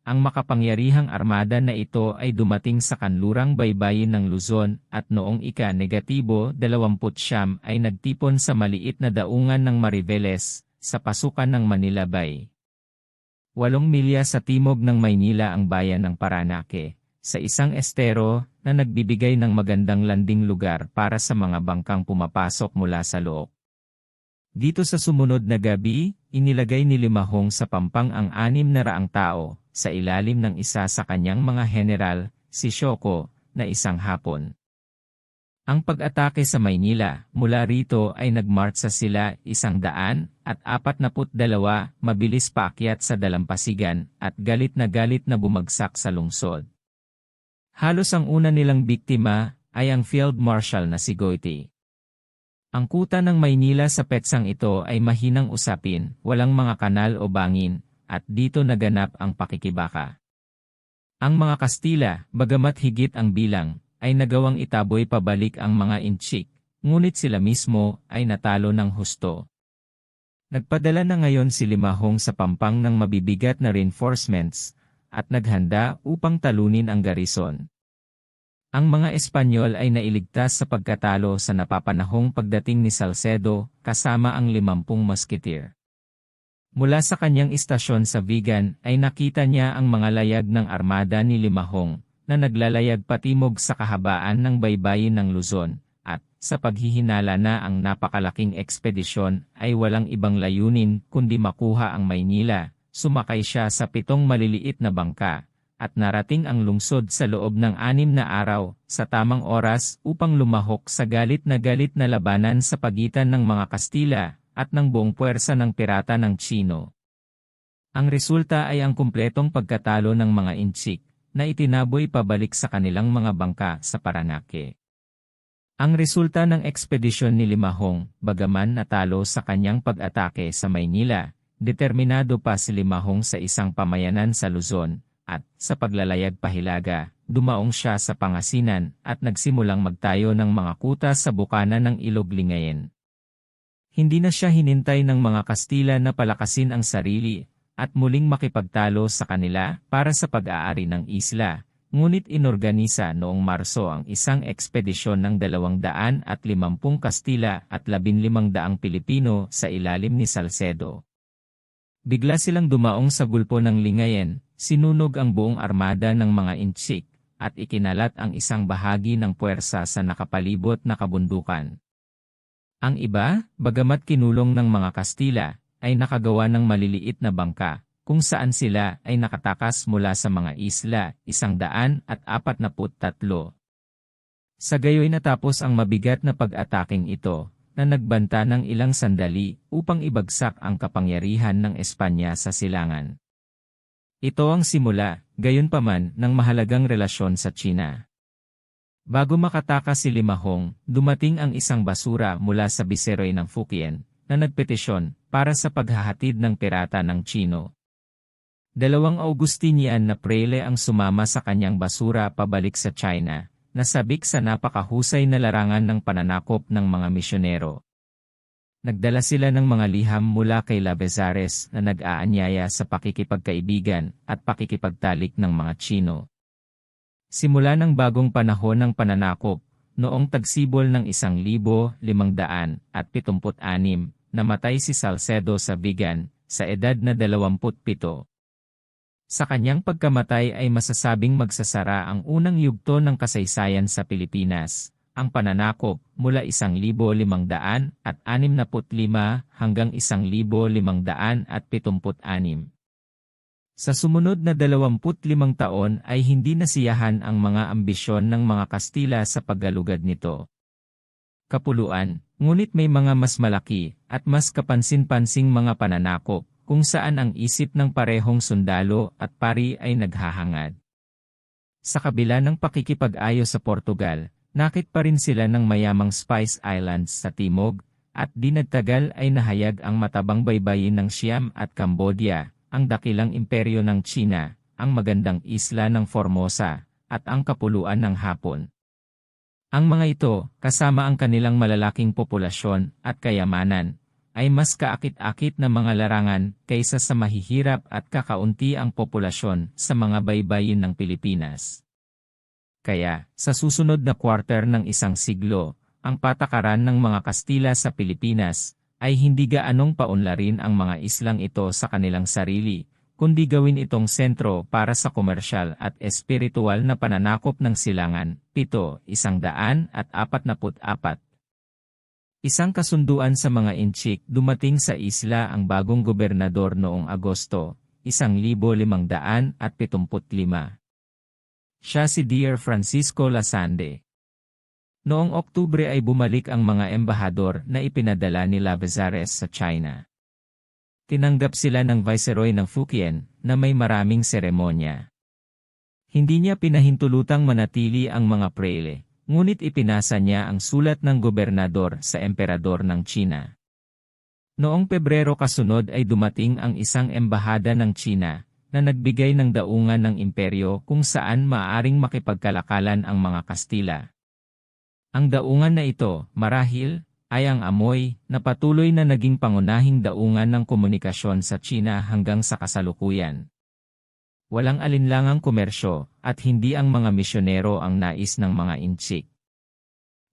ang makapangyarihang armada na ito ay dumating sa kanlurang baybayin ng Luzon at noong ika-29 ay nagtipon sa maliit na daungan ng Mariveles, sa pasukan ng Manila Bay. 8 milya sa timog ng Maynila ang bayan ng Parañaque, sa isang estero na nagbibigay ng magandang landing lugar para sa mga bangkang pumapasok mula sa loob. Dito sa sumunod na gabi, inilagay ni Limahong sa pampang ang 600 tao, sa ilalim ng isa sa kanyang mga general, si Sioko, na isang Hapon. Ang pag-atake sa Maynila, mula rito ay nagmartsa sila 142, mabilis paakyat sa dalampasigan, at galit na bumagsak sa lungsod. Halos ang una nilang biktima ay ang Field Marshal na si Goiti. Ang kuta ng Maynila sa petsang ito ay mahinang usapin, walang mga kanal o bangin, at dito naganap ang pakikibaka. Ang mga Kastila, bagamat higit ang bilang, ay nagawang itaboy pabalik ang mga Inchik, ngunit sila mismo ay natalo ng husto. Nagpadala na ngayon si Limahong sa pampang ng mabibigat na reinforcements, at naghanda upang talunin ang garison. Ang mga Espanyol ay nailigtas sa pagkatalo sa napapanahong pagdating ni Salcedo, kasama ang 50 musketeer. Mula sa kanyang istasyon sa Vigan ay nakita niya ang mga layag ng armada ni Limahong, na naglalayag patimog sa kahabaan ng baybayin ng Luzon, at, sa paghihinala na ang napakalaking ekspedisyon ay walang ibang layunin kundi makuha ang Maynila, sumakay siya sa 7 maliliit na bangka, at narating ang lungsod sa loob ng 6 na araw, sa tamang oras upang lumahok sa galit na labanan sa pagitan ng mga Kastila, at ng buong puwersa ng pirata ng Tsino. Ang resulta ay ang kumpletong pagkatalo ng mga Inchik, na itinaboy pabalik sa kanilang mga bangka sa Parañaque. Ang resulta ng ekspedisyon ni Limahong, bagaman natalo sa kanyang pag-atake sa Maynila, determinado pa si Limahong sa isang pamayanan sa Luzon, at, sa paglalayag pahilaga, dumaong siya sa Pangasinan at nagsimulang magtayo ng mga kuta sa bukana ng Ilog Lingayen. Hindi na siya hinintay ng mga Kastila na palakasin ang sarili, at muling makipagtalo sa kanila para sa pag-aari ng isla. Ngunit inorganisa noong Marso ang isang ekspedisyon ng 250 Kastila at 1,500 Pilipino sa ilalim ni Salcedo. Bigla silang dumaong sa gulpo ng Lingayen, sinunog ang buong armada ng mga Inchik, at ikinalat ang isang bahagi ng puwersa sa nakapalibot na kabundukan. Ang iba, bagamat kinulong ng mga Kastila, ay nakagawa ng maliliit na bangka, kung saan sila ay nakatakas mula sa mga isla, 143. Sa gayoy natapos ang mabigat na pag-ataking ito, na nagbanta ng ilang sandali upang ibagsak ang kapangyarihan ng Espanya sa silangan. Ito ang simula, gayunpaman, ng mahalagang relasyon sa China. Bago makatakas si Limahong, dumating ang isang basura mula sa Viceroy ng Fukien, na nagpetisyon para sa paghahatid ng pirata ng Chino. 2 Augustinian na prele ang sumama sa kanyang basura pabalik sa China, nasabik sa napakahusay na larangan ng pananakop ng mga misyonero. Nagdala sila ng mga liham mula kay Labezares na nag-aanyaya sa pakikipagkaibigan at pakikipagtalik ng mga Chino. Simula ng bagong panahon ng pananakop, noong tagsibol ng 1,576, namatay si Salcedo sa Vigan, sa edad na 27. Sa kanyang pagkamatay ay masasabing magsasara ang unang yugto ng kasaysayan sa Pilipinas, ang pananakop mula 1,565 hanggang 1,576. Sa sumunod na 25 taon ay hindi nasiyahan ang mga ambisyon ng mga Kastila sa paggalugad nito. Kapuluan, ngunit may mga mas malaki at mas kapansin-pansing mga pananakop, kung saan ang isip ng parehong sundalo at pari ay naghahangad. Sa kabila ng pakikipag-ayo sa Portugal, nakit pa rin sila ng mayamang Spice Islands sa timog, at di nagtagal ay nahayag ang matabang baybayin ng Siam at Cambodia, ang dakilang imperyo ng China, ang magandang isla ng Formosa, at ang kapuluan ng Hapon. Ang mga ito, kasama ang kanilang malalaking populasyon at kayamanan, ay mas kaakit-akit na mga larangan kaysa sa mahihirap at kakaunti ang populasyon sa mga baybayin ng Pilipinas. Kaya, sa susunod na quarter ng isang siglo, ang patakaran ng mga Kastila sa Pilipinas ay hindi gaanong paunlarin ang mga islang ito sa kanilang sarili, kundi gawin itong sentro para sa komersyal at espiritual na pananakop ng silangan. 144. Isang kasunduan sa mga Inchik. Dumating sa isla ang bagong gobernador noong Agosto, 1575. Siya si Dr. Francisco Lasande. Noong Oktubre ay bumalik ang mga embahador na ipinadala ni Labezares sa China. Tinanggap sila ng Viceroy ng Fukien, na may maraming seremonya. Hindi niya pinahintulutang manatili ang mga prele, ngunit ipinasa niya ang sulat ng gobernador sa emperador ng China. Noong Pebrero kasunod ay dumating ang isang embahada ng China, na nagbigay ng daungan ng imperyo kung saan maaaring makipagkalakalan ang mga Kastila. Ang daungan na ito, marahil, ay ang amoy, na patuloy na naging pangunahing daungan ng komunikasyon sa China hanggang sa kasalukuyan. Walang alinlangang komersyo, at hindi ang mga misyonero ang nais ng mga Inchik.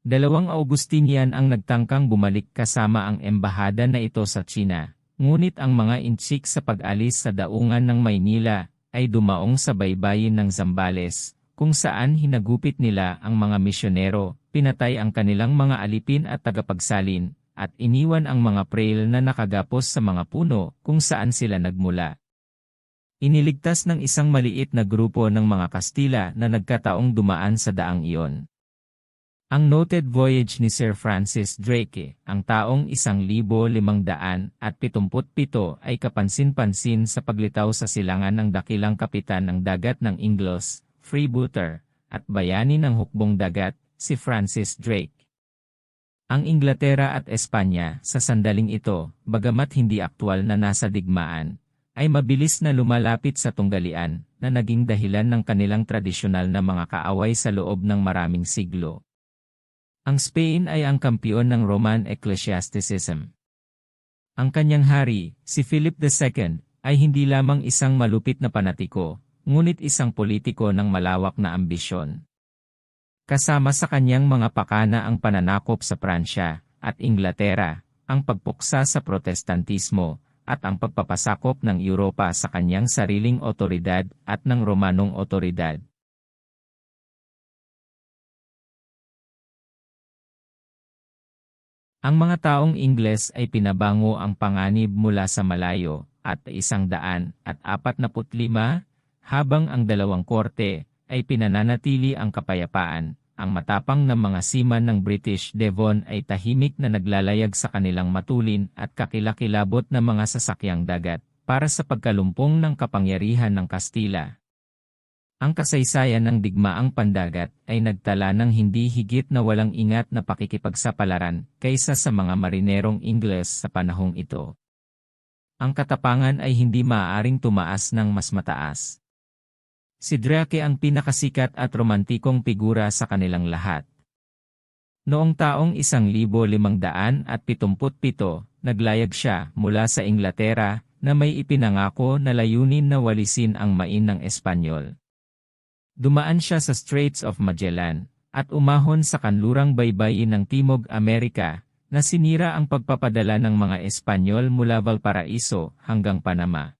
2 Augustinian ang nagtangkang bumalik kasama ang embahada na ito sa China, ngunit ang mga Inchik sa pag-alis sa daungan ng Maynila ay dumaong sa baybayin ng Zambales, kung saan hinagupit nila ang mga misyonero, pinatay ang kanilang mga alipin at tagapagsalin, at iniwan ang mga prail na nakagapos sa mga puno kung saan sila nagmula. Iniligtas ng isang maliit na grupo ng mga Kastila na nagkataong dumaan sa daang iyon. Ang noted voyage ni Sir Francis Drake, ang taong 1577 ay kapansin-pansin sa paglitaw sa silangan ng dakilang kapitan ng dagat ng Inglos, freebooter, at bayani ng hukbong dagat, si Francis Drake. Ang Inglaterra at Espanya, sa sandaling ito, bagamat hindi aktwal na nasa digmaan, ay mabilis na lumalapit sa tunggalian, na naging dahilan ng kanilang tradisyonal na mga kaaway sa loob ng maraming siglo. Ang Spain ay ang kampiyon ng Roman ecclesiasticism. Ang kanyang hari, si Philip II, ay hindi lamang isang malupit na panatiko, ngunit isang politiko ng malawak na ambisyon. Kasama sa kanyang mga pakana ang pananakop sa Pransya at Inglaterra, ang pagpuksa sa Protestantismo, at ang pagpapasakop ng Europa sa kanyang sariling otoridad at ng Romanong otoridad. Ang mga taong Ingles ay pinabango ang panganib mula sa malayo at 145, habang ang dalawang korte ay pinananatili ang kapayapaan. Ang matapang na mga seaman ng British Devon ay tahimik na naglalayag sa kanilang matulin at kakilakilabot na mga sasakyang dagat para sa pagkalumpong ng kapangyarihan ng Kastila. Ang kasaysayan ng digmaang pandagat ay nagtala ng hindi higit na walang ingat na pakikipagsapalaran kaysa sa mga marinerong Ingles sa panahong ito. Ang katapangan ay hindi maaaring tumaas ng mas mataas. Si Drake ang pinakasikat at romantikong figura sa kanilang lahat. Noong taong 1577, naglayag siya mula sa Inglaterra na may ipinangako na layunin na walisin ang main ng Espanyol. Dumaan siya sa Straits of Magellan, at umahon sa kanlurang baybayin ng Timog Amerika, na sinira ang pagpapadala ng mga Espanyol mula Valparaiso hanggang Panama.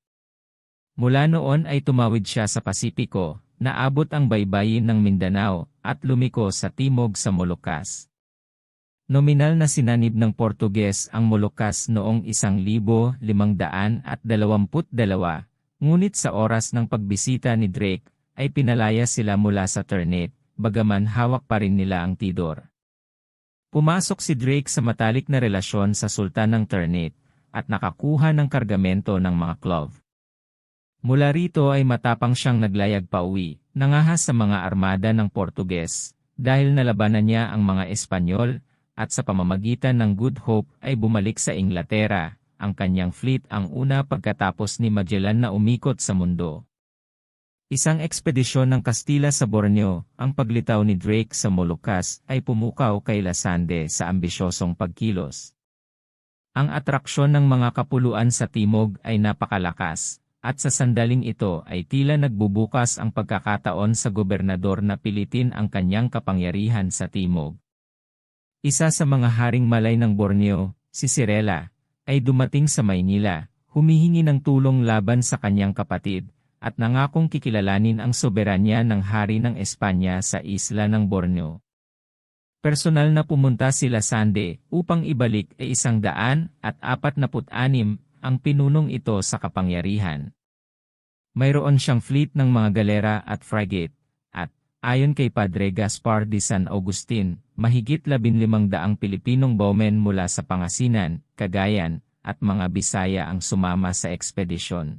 Mula noon ay tumawid siya sa Pasipiko, naabot ang baybayin ng Mindanao, at lumiko sa timog sa Moluccas. Nominal na sinanib ng Portuges ang Moluccas noong 1522, ngunit sa oras ng pagbisita ni Drake, ay pinalaya sila mula sa Ternate, bagaman hawak pa rin nila ang Tidor. Pumasok si Drake sa matalik na relasyon sa Sultan ng Ternate, at nakakuha ng kargamento ng mga clove. Mula rito ay matapang siyang naglayag pauwi, nangahas sa mga armada ng Portuges, dahil nalabanan niya ang mga Espanyol, at sa pamamagitan ng Good Hope ay bumalik sa Inglaterra, ang kanyang fleet ang una pagkatapos ni Magellan na umikot sa mundo. Isang ekspedisyon ng Kastila sa Borneo, ang paglitaw ni Drake sa Moluccas ay pumukaw kay Lasande sa ambisyosong pagkilos. Ang atraksyon ng mga kapuluan sa timog ay napakalakas, at sa sandaling ito ay tila nagbubukas ang pagkakataon sa gobernador na pilitin ang kanyang kapangyarihan sa timog. Isa sa mga haring malay ng Borneo, si Sirela, ay dumating sa Maynila, humihingi ng tulong laban sa kanyang kapatid, at nangakong kikilalanin ang soberanya ng hari ng Espanya sa isla ng Borneo. Personal na pumunta sila Sande upang ibalik ay 146 ang pinunong ito sa kapangyarihan. Mayroon siyang fleet ng mga galera at frigate, at, ayon kay Padre Gaspar de San Agustin, mahigit 1500 Pilipinong bowmen mula sa Pangasinan, Cagayan, at mga Bisaya ang sumama sa ekspedisyon.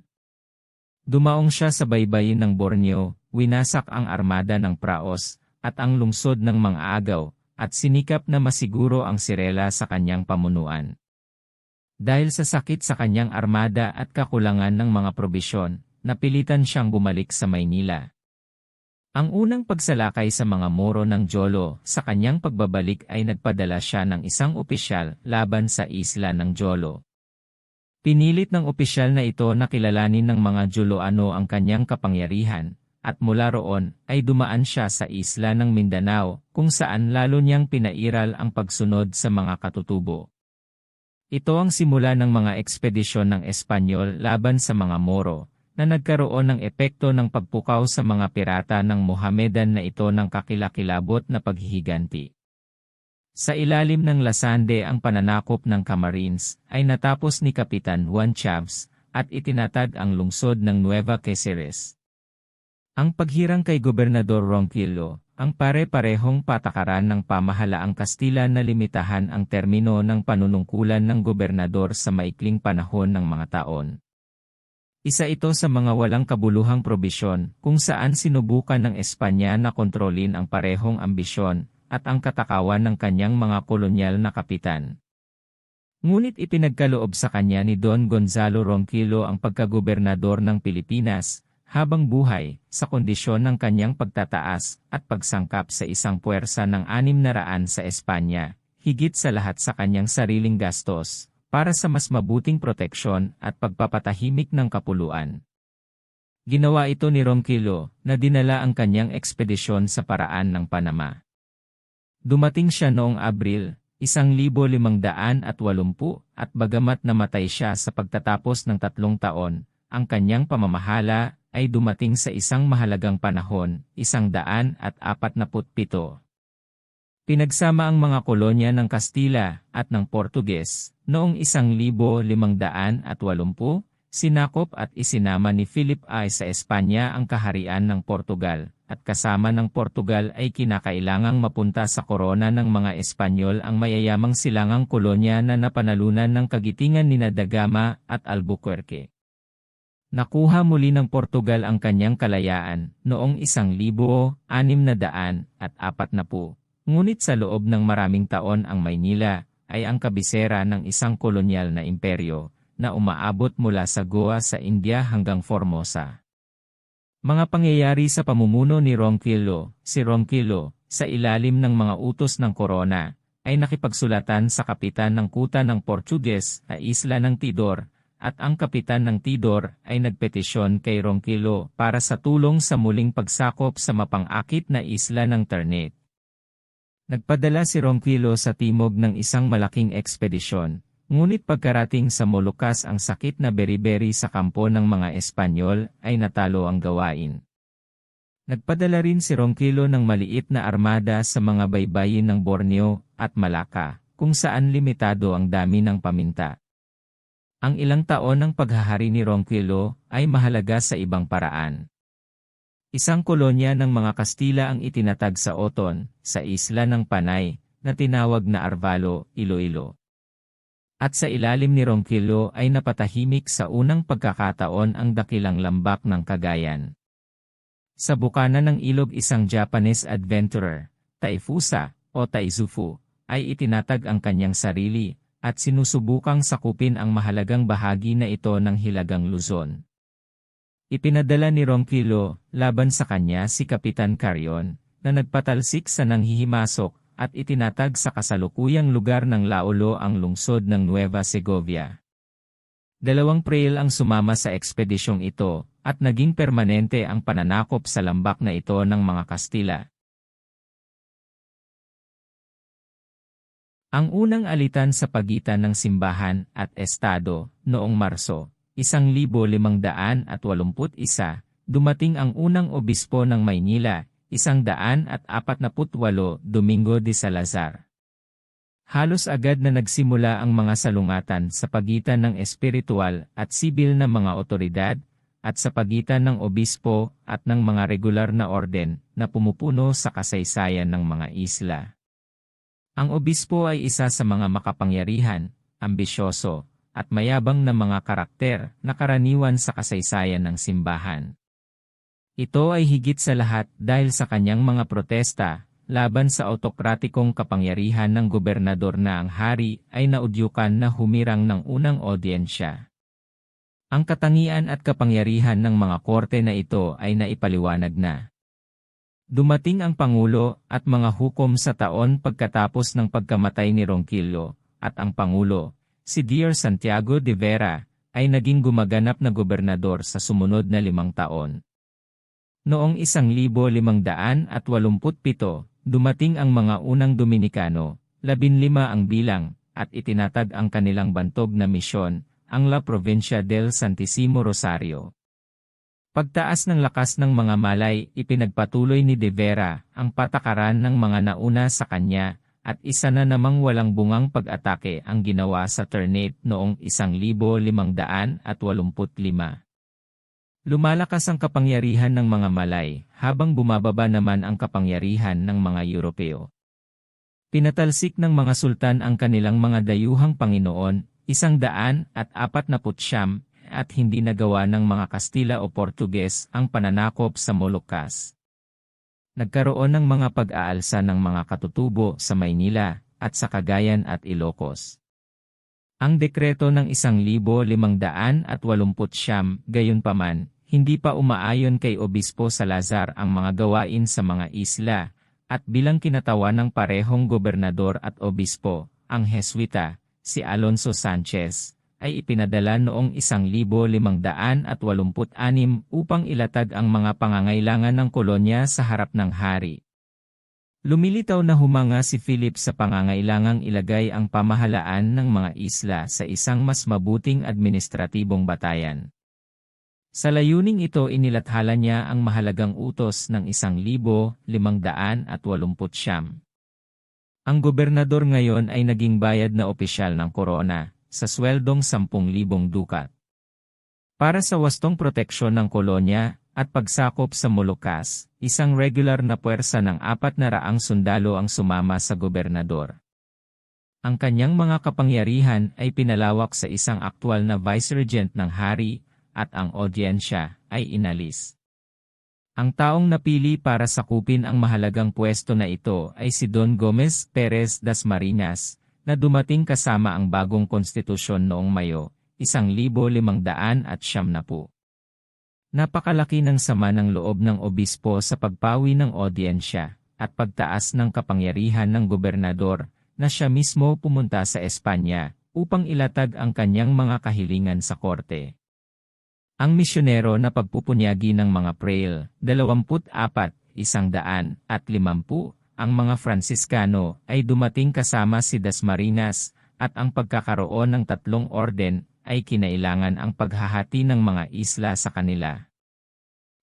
Dumaong siya sa baybayin ng Borneo, winasak ang armada ng Praos, at ang lungsod ng mga agaw, at sinikap na masiguro ang Sirela sa kanyang pamunuan. Dahil sa sakit sa kanyang armada at kakulangan ng mga probisyon, napilitan siyang bumalik sa Maynila. Ang unang pagsalakay sa mga Moro ng Jolo sa kanyang pagbabalik ay nagpadala siya ng isang opisyal laban sa isla ng Jolo. Pinilit ng opisyal na ito na kilalanin ng mga Joloano ang kanyang kapangyarihan, at mula roon ay dumaan siya sa isla ng Mindanao, kung saan lalo niyang pinairal ang pagsunod sa mga katutubo. Ito ang simula ng mga ekspedisyon ng Espanyol laban sa mga Moro, na nagkaroon ng epekto ng pagpukaw sa mga pirata ng Mohamedan na ito ng kakilakilabot na paghihiganti. Sa ilalim ng Lasande ang pananakop ng Camarines ay natapos ni Kapitan Juan Chaves at itinatag ang lungsod ng Nueva Cáceres. Ang paghirang kay Gobernador Ronquillo, Ang pare-parehong patakaran ng pamahalaang Kastila na limitahan ang termino ng panunungkulan ng gobernador sa maikling panahon ng mga taon. Isa ito sa mga walang kabuluhang probisyon kung saan sinubukan ng Espanya na kontrolin ang parehong ambisyon at ang katakawan ng kanyang mga kolonyal na kapitan. Ngunit ipinagkaloob sa kanya ni Don Gonzalo Ronquillo ang pagkagobernador ng Pilipinas habang buhay, sa kondisyon ng kanyang pagtataas at pagsangkap sa isang puwersa ng 600 sa Espanya, higit sa lahat sa kanyang sariling gastos, para sa mas mabuting proteksyon at pagpapatahimik ng kapuluan. Ginawa ito ni Ronquillo na dinala ang kanyang ekspedisyon sa paraan ng Panama. Dumating siya noong Abril, 1580 at bagamat namatay siya sa pagtatapos ng 3 taon, ang kanyang pamamahala ay dumating sa isang mahalagang panahon, 147. Pinagsama ang mga kolonya ng Kastila at ng Portuges, noong 1580, sinakop at isinama ni Philip I sa Espanya ang kaharian ng Portugal, at kasama ng Portugal ay kinakailangang mapunta sa korona ng mga Espanyol ang mayayamang silangang kolonya na napanalunan ng kagitingan nina da Gama at Albuquerque. Nakuha muli ng Portugal ang kanyang kalayaan noong 1640, ngunit sa loob ng maraming taon ang Maynila ay ang kabisera ng isang kolonyal na imperyo na umaabot mula sa Goa sa India hanggang Formosa. Mga pangyayari sa pamumuno ni Ronquillo, si Ronquillo, sa ilalim ng mga utos ng korona, ay nakipagsulatan sa kapitan ng kuta ng Portuges na isla ng Tidor, at ang kapitan ng Tidor ay nagpetisyon kay Ronquillo para sa tulong sa muling pagsakop sa mapang-akit na isla ng Ternate. Nagpadala si Ronquillo sa timog ng isang malaking ekspedisyon, ngunit pagkarating sa Molucas ang sakit na beriberi sa kampo ng mga Espanyol ay natalo ang gawain. Nagpadala rin si Ronquillo ng maliit na armada sa mga baybayin ng Borneo at Malacca, kung saan limitado ang dami ng paminta. Ang ilang taon ng paghahari ni Ronquillo ay mahalaga sa ibang paraan. Isang kolonya ng mga Kastila ang itinatag sa Oton, sa isla ng Panay, na tinawag na Arvalo, Iloilo. At sa ilalim ni Ronquillo ay napatahimik sa unang pagkakataon ang dakilang lambak ng Cagayan. Sa bukana ng ilog isang Japanese adventurer, Taifusa, o Taizufu, ay itinatag ang kanyang sarili, at sinusubukang sakupin ang mahalagang bahagi na ito ng Hilagang Luzon. Ipinadala ni Ronquillo laban sa kanya si Kapitan Carrion, na nagpatalsik sa nanghihimasok at itinatag sa kasalukuyang lugar ng Laolo ang lungsod ng Nueva Segovia. 2 Prel ang sumama sa ekspedisyong ito, at naging permanente ang pananakop sa lambak na ito ng mga Kastila. Ang unang alitan sa pagitan ng simbahan at estado, noong Marso, 1581, dumating ang unang obispo ng Maynila, 148, Domingo de Salazar. Halos agad na nagsimula ang mga salungatan sa pagitan ng espiritual at sibil na mga otoridad, at sa pagitan ng obispo at ng mga regular na orden na pumupuno sa kasaysayan ng mga isla. Ang obispo ay isa sa mga makapangyarihan, ambisyoso, at mayabang na mga karakter na karaniwan sa kasaysayan ng simbahan. Ito ay higit sa lahat dahil sa kanyang mga protesta laban sa autokratikong kapangyarihan ng gobernador na ang hari ay naudyukan na humirang ng unang audiensya. Ang katangian at kapangyarihan ng mga korte na ito ay naipaliwanag na. Dumating ang Pangulo at mga hukom sa taon pagkatapos ng pagkamatay ni Ronquillo, at ang Pangulo, si Dr. Santiago de Vera, ay naging gumaganap na gobernador sa sumunod na 5 taon. Noong 1587, dumating ang mga unang Dominikano, 15 ang bilang, at itinatag ang kanilang bantog na misyon, ang La Provincia del Santissimo Rosario. Pagtaas ng lakas ng mga Malay, ipinagpatuloy ni De Vera ang patakaran ng mga nauna sa kanya, at isa na namang walang bungang pag-atake ang ginawa sa Ternate noong 1585. Lumalakas ang kapangyarihan ng mga Malay, habang bumababa naman ang kapangyarihan ng mga Europeo. Pinatalsik ng mga sultan ang kanilang mga dayuhang Panginoon, 149, at hindi nagawa ng mga Kastila o Portuges ang pananakop sa Moluccas. Nagkaroon ng mga pag-aalsa ng mga katutubo sa Maynila at sa Cagayan at Ilocos. Ang dekreto ng 1580, gayunpaman, hindi pa umaayon kay Obispo Salazar ang mga gawain sa mga isla, at bilang kinatawan ng parehong gobernador at obispo, ang Jesuita, si Alonso Sanchez, ay ipinadala noong 1586 upang ilatag ang mga pangangailangan ng kolonya sa harap ng hari. Lumilitaw na humanga si Philip sa pangangailangang ilagay ang pamahalaan ng mga isla sa isang mas mabuting administratibong batayan. Sa layuning ito inilathala niya ang mahalagang utos ng 1580. Ang gobernador ngayon ay naging bayad na opisyal ng korona, sa sweldong 10,000 dukat. Para sa wastong proteksyon ng kolonya, at pagsakop sa Moluccas, isang regular na puwersa ng 400 sundalo ang sumama sa gobernador. Ang kanyang mga kapangyarihan ay pinalawak sa isang aktwal na vice-regent ng hari, at ang audiensya ay inalis. Ang taong napili para sakupin ang mahalagang pwesto na ito ay si Don Gomez Perez Dasmariñas, na dumating kasama ang bagong konstitusyon noong Mayo, 1570. Napakalaki ng sama ng loob ng obispo sa pagpawi ng audiensya, at pagtaas ng kapangyarihan ng gobernador, na siya mismo pumunta sa Espanya, upang ilatag ang kanyang mga kahilingan sa korte. Ang misyonero na pagpupunyagi ng mga Prail, 24, 150, ang mga Fransiskano ay dumating kasama si Dasmariñas, at ang pagkakaroon ng 3 orden ay kinailangan ang paghahati ng mga isla sa kanila.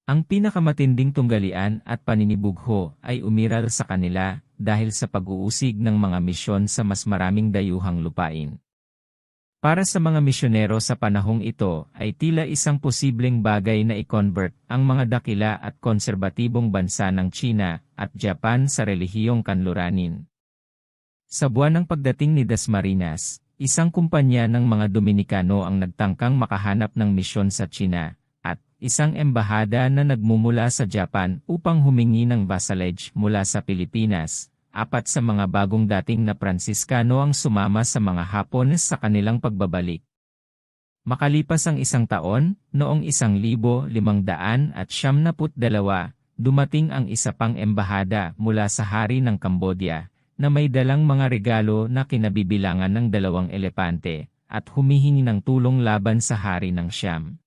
Ang pinakamatinding tunggalian at paninibugho ay umiral sa kanila dahil sa pag-uusig ng mga misyon sa mas maraming dayuhang lupain. Para sa mga misyonero sa panahong ito ay tila isang posibleng bagay na i-convert ang mga dakila at konserbatibong bansa ng China at Japan sa relihiyong kanluranin. Sa buwan ng pagdating ni Dasmariñas, isang kumpanya ng mga Dominikano ang nagtangkang makahanap ng misyon sa China, at isang embahada na nagmumula sa Japan upang humingi ng vassalage mula sa Pilipinas. 4 sa mga bagong dating na Pransiskano ang sumama sa mga Hapones sa kanilang pagbabalik. Makalipas ang 1 taon, noong 1572, dumating ang isa pang embahada mula sa hari ng Cambodia, na may dalang mga regalo na kinabibilangan ng 2 elepante, at humihingi ng tulong laban sa hari ng Siam.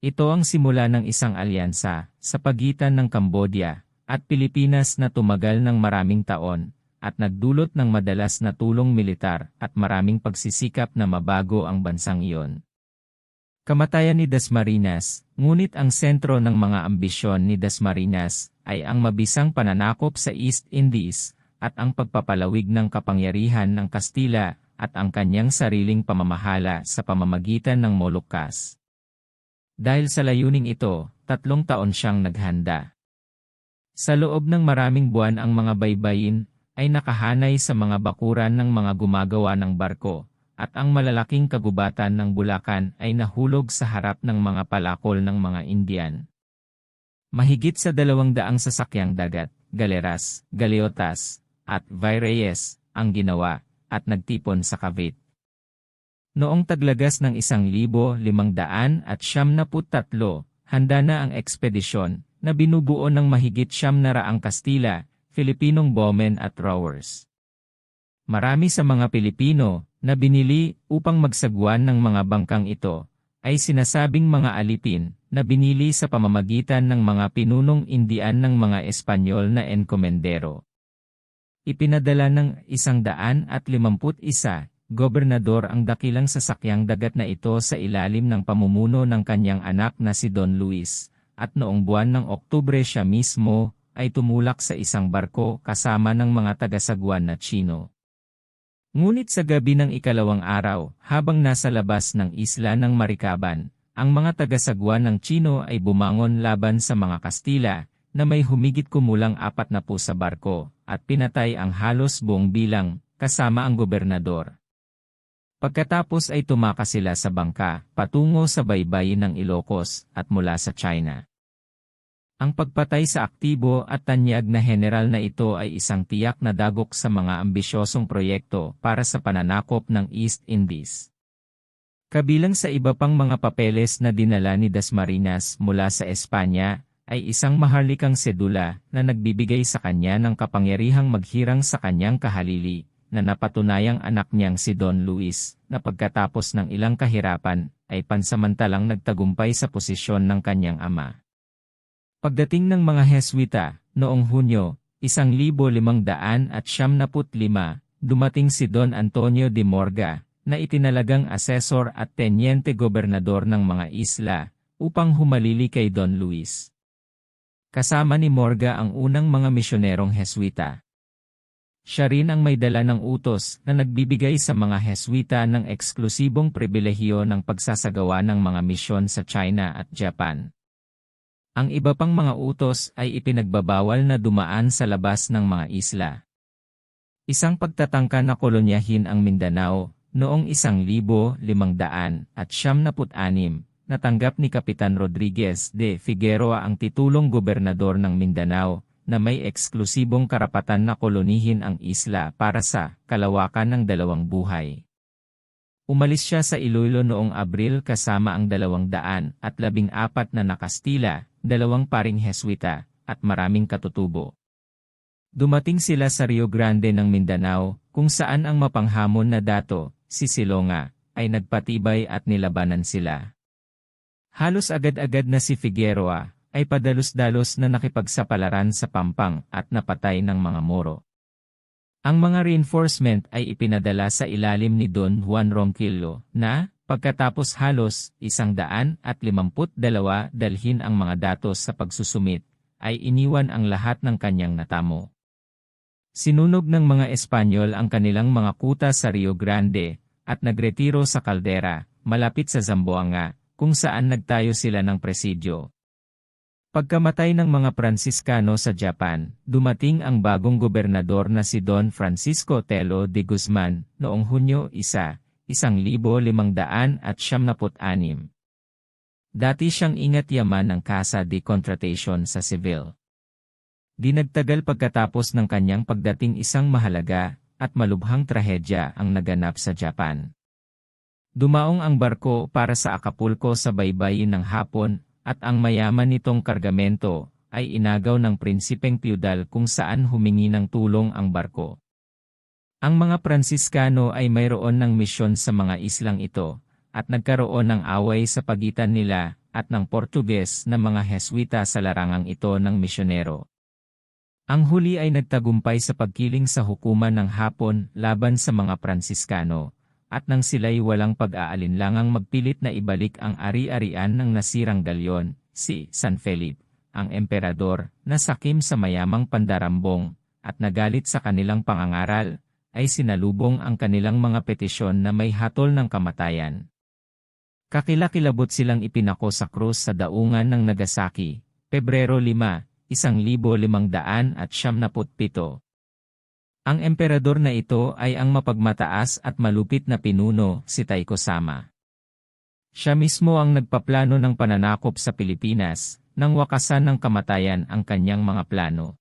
Ito ang simula ng isang alyansa sa pagitan ng Cambodia at Pilipinas na tumagal ng maraming taon, at nagdulot ng madalas na tulong militar at maraming pagsisikap na mabago ang bansang iyon. Kamatayan ni Dasmariñas, ngunit ang sentro ng mga ambisyon ni Dasmariñas ay ang mabisang pananakop sa East Indies, at ang pagpapalawig ng kapangyarihan ng Kastila, at ang kanyang sariling pamamahala sa pamamagitan ng Moluccas. Dahil sa layuning ito, 3 taon siyang naghanda. Sa loob ng maraming buwan ang mga baybayin ay nakahanay sa mga bakuran ng mga gumagawa ng barko, at ang malalaking kagubatan ng Bulacan ay nahulog sa harap ng mga palakol ng mga Indian. Mahigit sa 200 sasakyang dagat, galeras, galeotas, at virreyes ang ginawa, at nagtipon sa Cavite. Noong taglagas ng 1573, handa na ang ekspedisyon, na binubuo ng mahigit 700 Kastila, Filipinong bowmen at rowers. Marami sa mga Pilipino, na binili upang magsagwan ng mga bangkang ito, ay sinasabing mga alipin, na binili sa pamamagitan ng mga pinunong Indian ng mga Espanyol na enkomendero. Ipinadala ng 151 gobernador ang dakilang sasakyang dagat na ito sa ilalim ng pamumuno ng kanyang anak na si Don Luis, at noong buwan ng Oktubre siya mismo ay tumulak sa isang barko kasama ng mga tagasagwan na Chino. Ngunit sa gabi ng 2 araw, habang nasa labas ng isla ng Marikaban, ang mga tagasagwa ng Tsino ay bumangon laban sa mga Kastila, na may humigit kumulang 40 sa barko, at pinatay ang halos buong bilang, kasama ang gobernador. Pagkatapos ay tumakas sila sa bangka, patungo sa baybayin ng Ilocos, at mula sa China. Ang pagpatay sa aktibo at tanyag na general na ito ay isang tiyak na dagok sa mga ambisyosong proyekto para sa pananakop ng East Indies. Kabilang sa iba pang mga papeles na dinala ni Dasmariñas mula sa Espanya, ay isang maharlikang sedula na nagbibigay sa kanya ng kapangyarihang maghirang sa kanyang kahalili, na napatunayang anak niyang si Don Luis, na pagkatapos ng ilang kahirapan, ay pansamantalang nagtagumpay sa posisyon ng kanyang ama. Pagdating ng mga Heswita, noong Hunyo, 1575, dumating si Don Antonio de Morga, na itinalagang asesor at tenyente gobernador ng mga isla, upang humalili kay Don Luis. Kasama ni Morga ang unang mga misyonerong Heswita. Siya rin ang may dala ng utos na nagbibigay sa mga Heswita ng eksklusibong pribilehiyo ng pagsasagawa ng mga misyon sa China at Japan. Ang iba pang mga utos ay ipinagbabawal na dumaan sa labas ng mga isla. Isang pagtatangka na kolonyahin ang Mindanao, noong 1576, natanggap ni Kapitan Rodriguez de Figueroa ang titulong gobernador ng Mindanao, na may eksklusibong karapatan na kolonihin ang isla para sa kalawakan ng dalawang buhay. Umalis siya sa Iloilo noong Abril kasama ang 214 na Nakastila, 2 paring Heswita, at maraming katutubo. Dumating sila sa Rio Grande ng Mindanao, kung saan ang mapanghamon na dato, si Silonga, ay nagpatibay at nilabanan sila. Halos agad-agad na si Figueroa, ay padalos-dalos na nakipagsapalaran sa Pampang at napatay ng mga Moro. Ang mga reinforcement ay ipinadala sa ilalim ni Don Juan Ronquillo, na, pagkatapos halos 152 dalhin ang mga datos sa pagsusumit, ay iniwan ang lahat ng kanyang natamo. Sinunog ng mga Espanyol ang kanilang mga kuta sa Rio Grande, at nagretiro sa Caldera, malapit sa Zamboanga, kung saan nagtayo sila ng presidyo. Pagkamatay ng mga Pransiskano sa Japan, dumating ang bagong gobernador na si Don Francisco Tello de Guzman, noong Hunyo 1, 1576. Dati siyang ingat-yaman ng Casa de Contratación sa Seville. Di nagtagal pagkatapos ng kanyang pagdating isang mahalaga at malubhang trahedya ang naganap sa Japan. Dumaong ang barko para sa Acapulco sa baybayin ng Hapon, at ang mayaman nitong kargamento ay inagaw ng prinsipeng feudal kung saan humingi ng tulong ang barko. Ang mga Pransiskano ay mayroon ng misyon sa mga islang ito, at nagkaroon ng away sa pagitan nila at ng Portuges na mga Heswita sa larangang ito ng misyonero. Ang huli ay nagtagumpay sa pagkiling sa hukuman ng Hapon laban sa mga Pransiskano, at nang sila'y walang pag-aalinlangang magpilit na ibalik ang ari-arian ng nasirang galyon, si San Felipe, ang emperador, na sakim sa mayamang pandarambong, at nagalit sa kanilang pangangaral, ay sinalubong ang kanilang mga petisyon na may hatol ng kamatayan. Kakilakilabot silang ipinako sa krus sa daungan ng Nagasaki, Pebrero 5, 1577. Ang emperador na ito ay ang mapagmataas at malupit na pinuno, si Taiko Sama. Siya mismo ang nagpaplano ng pananakop sa Pilipinas, nang wakasan ng kamatayan ang kanyang mga plano.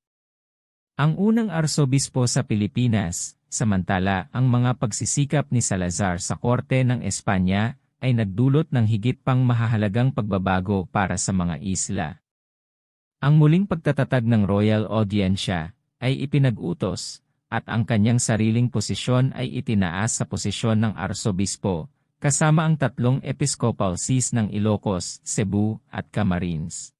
Ang unang arsobispo sa Pilipinas, samantala ang mga pagsisikap ni Salazar sa korte ng Espanya, ay nagdulot ng higit pang mahahalagang pagbabago para sa mga isla. Ang muling pagtatatag ng Royal Audiencia ay ipinag-utos, at ang kanyang sariling posisyon ay itinaas sa posisyon ng arsobispo, kasama ang 3 episcopal sees ng Ilocos, Cebu, at Camarines.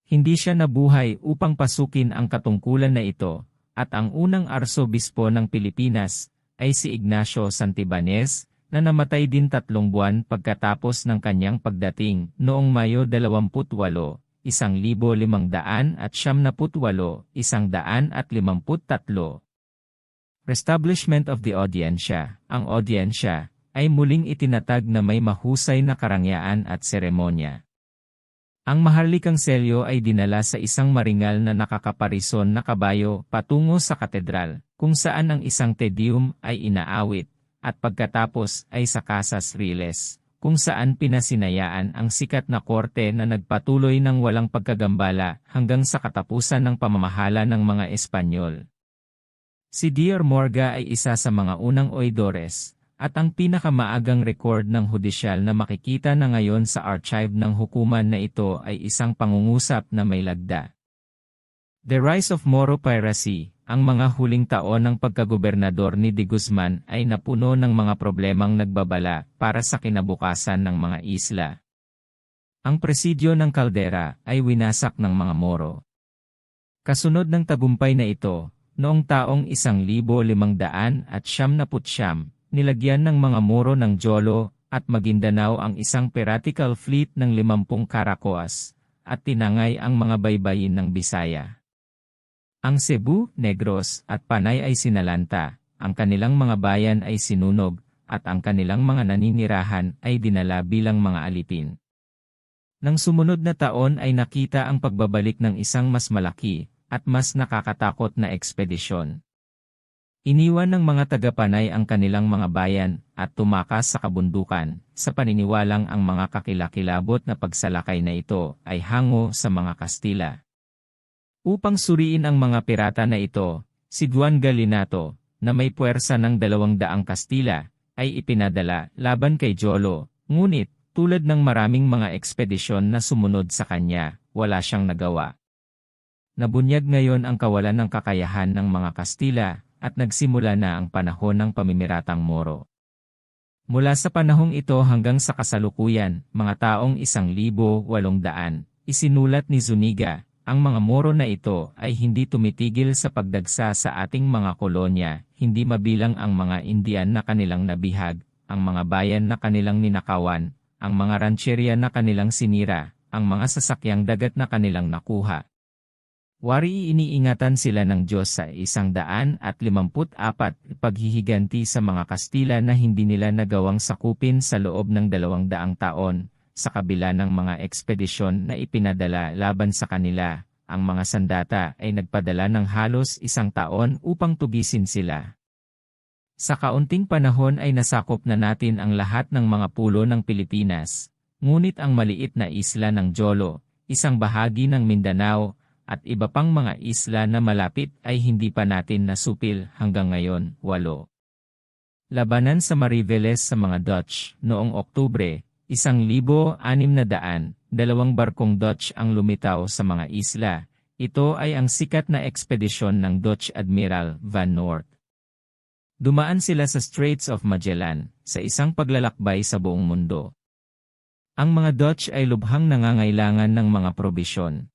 Hindi siya nabuhay upang pasukin ang katungkulan na ito, at ang unang arsobispo ng Pilipinas ay si Ignacio Santibanez, na namatay din 3 buwan pagkatapos ng kanyang pagdating noong Mayo 28, 1578, 153. Restablishment of the Audiencia. Ang Audiencia ay muling itinatag na may mahusay na karangyaan at seremonya. Ang maharlikang selyo ay dinala sa isang maringal na nakakaparison na kabayo patungo sa katedral, kung saan ang isang Te Deum ay inaawit, at pagkatapos ay sa Casas Riles, kung saan pinasinayaan ang sikat na korte na nagpatuloy ng walang pagkagambala hanggang sa katapusan ng pamamahala ng mga Espanyol. Si Dr. Morga ay isa sa mga unang oidores, at ang pinakamaagang record ng hudisyal na makikita na ngayon sa archive ng hukuman na ito ay isang pangungusap na may lagda. The Rise of Moro Piracy. Ang mga huling taon ng pagkagobernador ni de Guzman ay napuno ng mga problemang nagbabala para sa kinabukasan ng mga isla. Ang presidyo ng Caldera ay winasak ng mga Moro. Kasunod ng tagumpay na ito, noong taong 1579, nilagyan ng mga Moro ng Jolo at Maguindanao ang isang piratical fleet ng 50 karakoas, at tinangay ang mga baybayin ng Bisaya. Ang Cebu, Negros, at Panay ay sinalanta, ang kanilang mga bayan ay sinunog, at ang kanilang mga naninirahan ay dinala bilang mga alipin. Nang sumunod na taon ay nakita ang pagbabalik ng isang mas malaki, at mas nakakatakot na ekspedisyon. Iniwan ng mga taga-Panay ang kanilang mga bayan, at tumakas sa kabundukan, sa paniniwalang ang mga kakilakilabot na pagsalakay na ito ay hango sa mga Kastila. Upang suriin ang mga pirata na ito, si Juan Galinato, na may puwersa ng 200 Kastila, ay ipinadala laban kay Jolo, ngunit, tulad ng maraming mga ekspedisyon na sumunod sa kanya, wala siyang nagawa. Nabunyag ngayon ang kawalan ng kakayahan ng mga Kastila, at nagsimula na ang panahon ng pamimiratang Moro. Mula sa panahong ito hanggang sa kasalukuyan, mga taong 1,800, isinulat ni Zuniga, ang mga Moro na ito ay hindi tumitigil sa pagdagsa sa ating mga kolonya, hindi mabilang ang mga Indian na kanilang nabihag, ang mga bayan na kanilang ninakawan, ang mga rancherya na kanilang sinira, ang mga sasakyang dagat na kanilang nakuha. Wari iniingatan sila ng Diyos sa 154 paghihiganti sa mga Kastila na hindi nila nagawang sakupin sa loob ng 200 taon. Sa kabila ng mga ekspedisyon na ipinadala laban sa kanila, ang mga sandata ay nagpadala ng halos 1 taon upang tugisin sila. Sa kaunting panahon ay nasakop na natin ang lahat ng mga pulo ng Pilipinas, ngunit ang maliit na isla ng Jolo, isang bahagi ng Mindanao, at iba pang mga isla na malapit ay hindi pa natin nasupil hanggang ngayon. 8. Labanan sa Mariveles sa mga Dutch. Noong Oktubre 1600, 2 barkong Dutch ang lumitaw sa mga isla. Ito ay ang sikat na ekspedisyon ng Dutch Admiral Van Noort. Dumaan sila sa Straits of Magellan, sa isang paglalakbay sa buong mundo. Ang mga Dutch ay lubhang nangangailangan ng mga probisyon.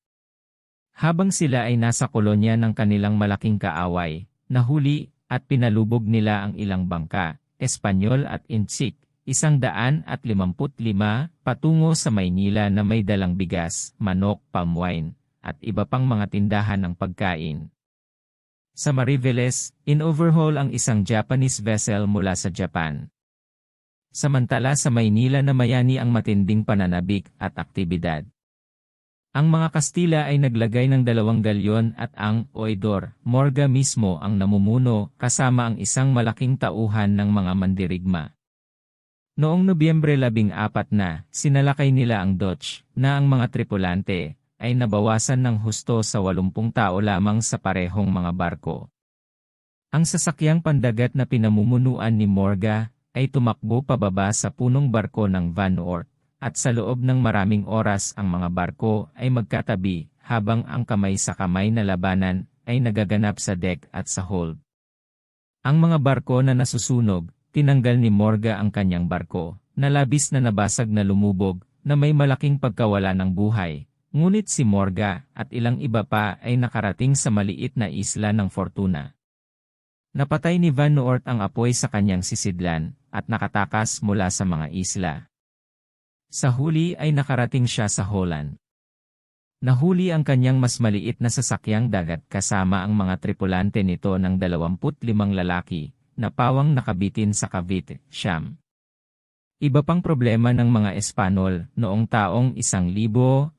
Habang sila ay nasa kolonya ng kanilang malaking kaaway, nahuli at pinalubog nila ang ilang bangka, Espanyol at Intsik, 155 patungo sa Maynila na may dalang bigas, manok, palm wine, at iba pang mga tindahan ng pagkain. Sa Mariveles, in-overhaul ang isang Japanese vessel mula sa Japan. Samantala sa Maynila namayani ang matinding pananabik at aktibidad. Ang mga Kastila ay naglagay ng 2 galyon at ang Oidor Morga mismo ang namumuno kasama ang isang malaking tauhan ng mga mandirigma. Noong Nobyembre 14 na, sinalakay nila ang Dutch, na ang mga tripulante ay nabawasan ng husto sa 80 tao lamang sa parehong mga barko. Ang sasakyang pandagat na pinamumunuan ni Morga ay tumakbo pababa sa punong barko ng Van Noort, at sa loob ng maraming oras ang mga barko ay magkatabi habang ang kamay sa kamay na labanan ay nagaganap sa deck at sa hold. Ang mga barko na nasusunog, tinanggal ni Morga ang kanyang barko, na labis na nabasag na lumubog, na may malaking pagkawala ng buhay. Ngunit si Morga at ilang iba pa ay nakarating sa maliit na isla ng Fortuna. Napatay ni Van Noort ang apoy sa kanyang sisidlan, at nakatakas mula sa mga isla. Sa huli ay nakarating siya sa Holland. Nahuli ang kanyang mas maliit na sasakyang dagat kasama ang mga tripulante nito ng 25 lalaki, na pawang nakabitin sa Cavite, Siam. Iba pang problema ng mga Espanyol noong taong 1600,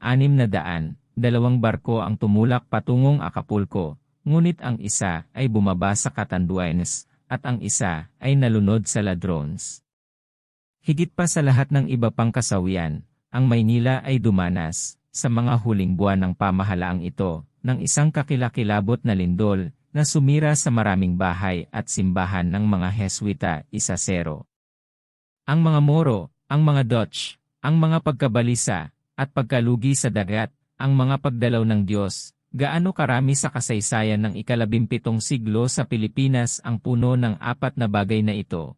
dalawang barko ang tumulak patungong Acapulco, ngunit ang isa ay bumaba sa Catanduanes, at ang isa ay nalunod sa Ladrones. Higit pa sa lahat ng iba pang kasawian, ang Maynila ay dumanas, sa mga huling buwan ng pamahalaang ito, ng isang kakilakilabot na lindol, na sumira sa maraming bahay at simbahan ng mga Heswita, 1-0. Ang mga Moro, ang mga Dutch, ang mga pagkabalisa, at pagkalugi sa dagat, ang mga pagdalaw ng Diyos, gaano karami sa kasaysayan ng ika-17 siglo sa Pilipinas ang puno ng apat na bagay na ito.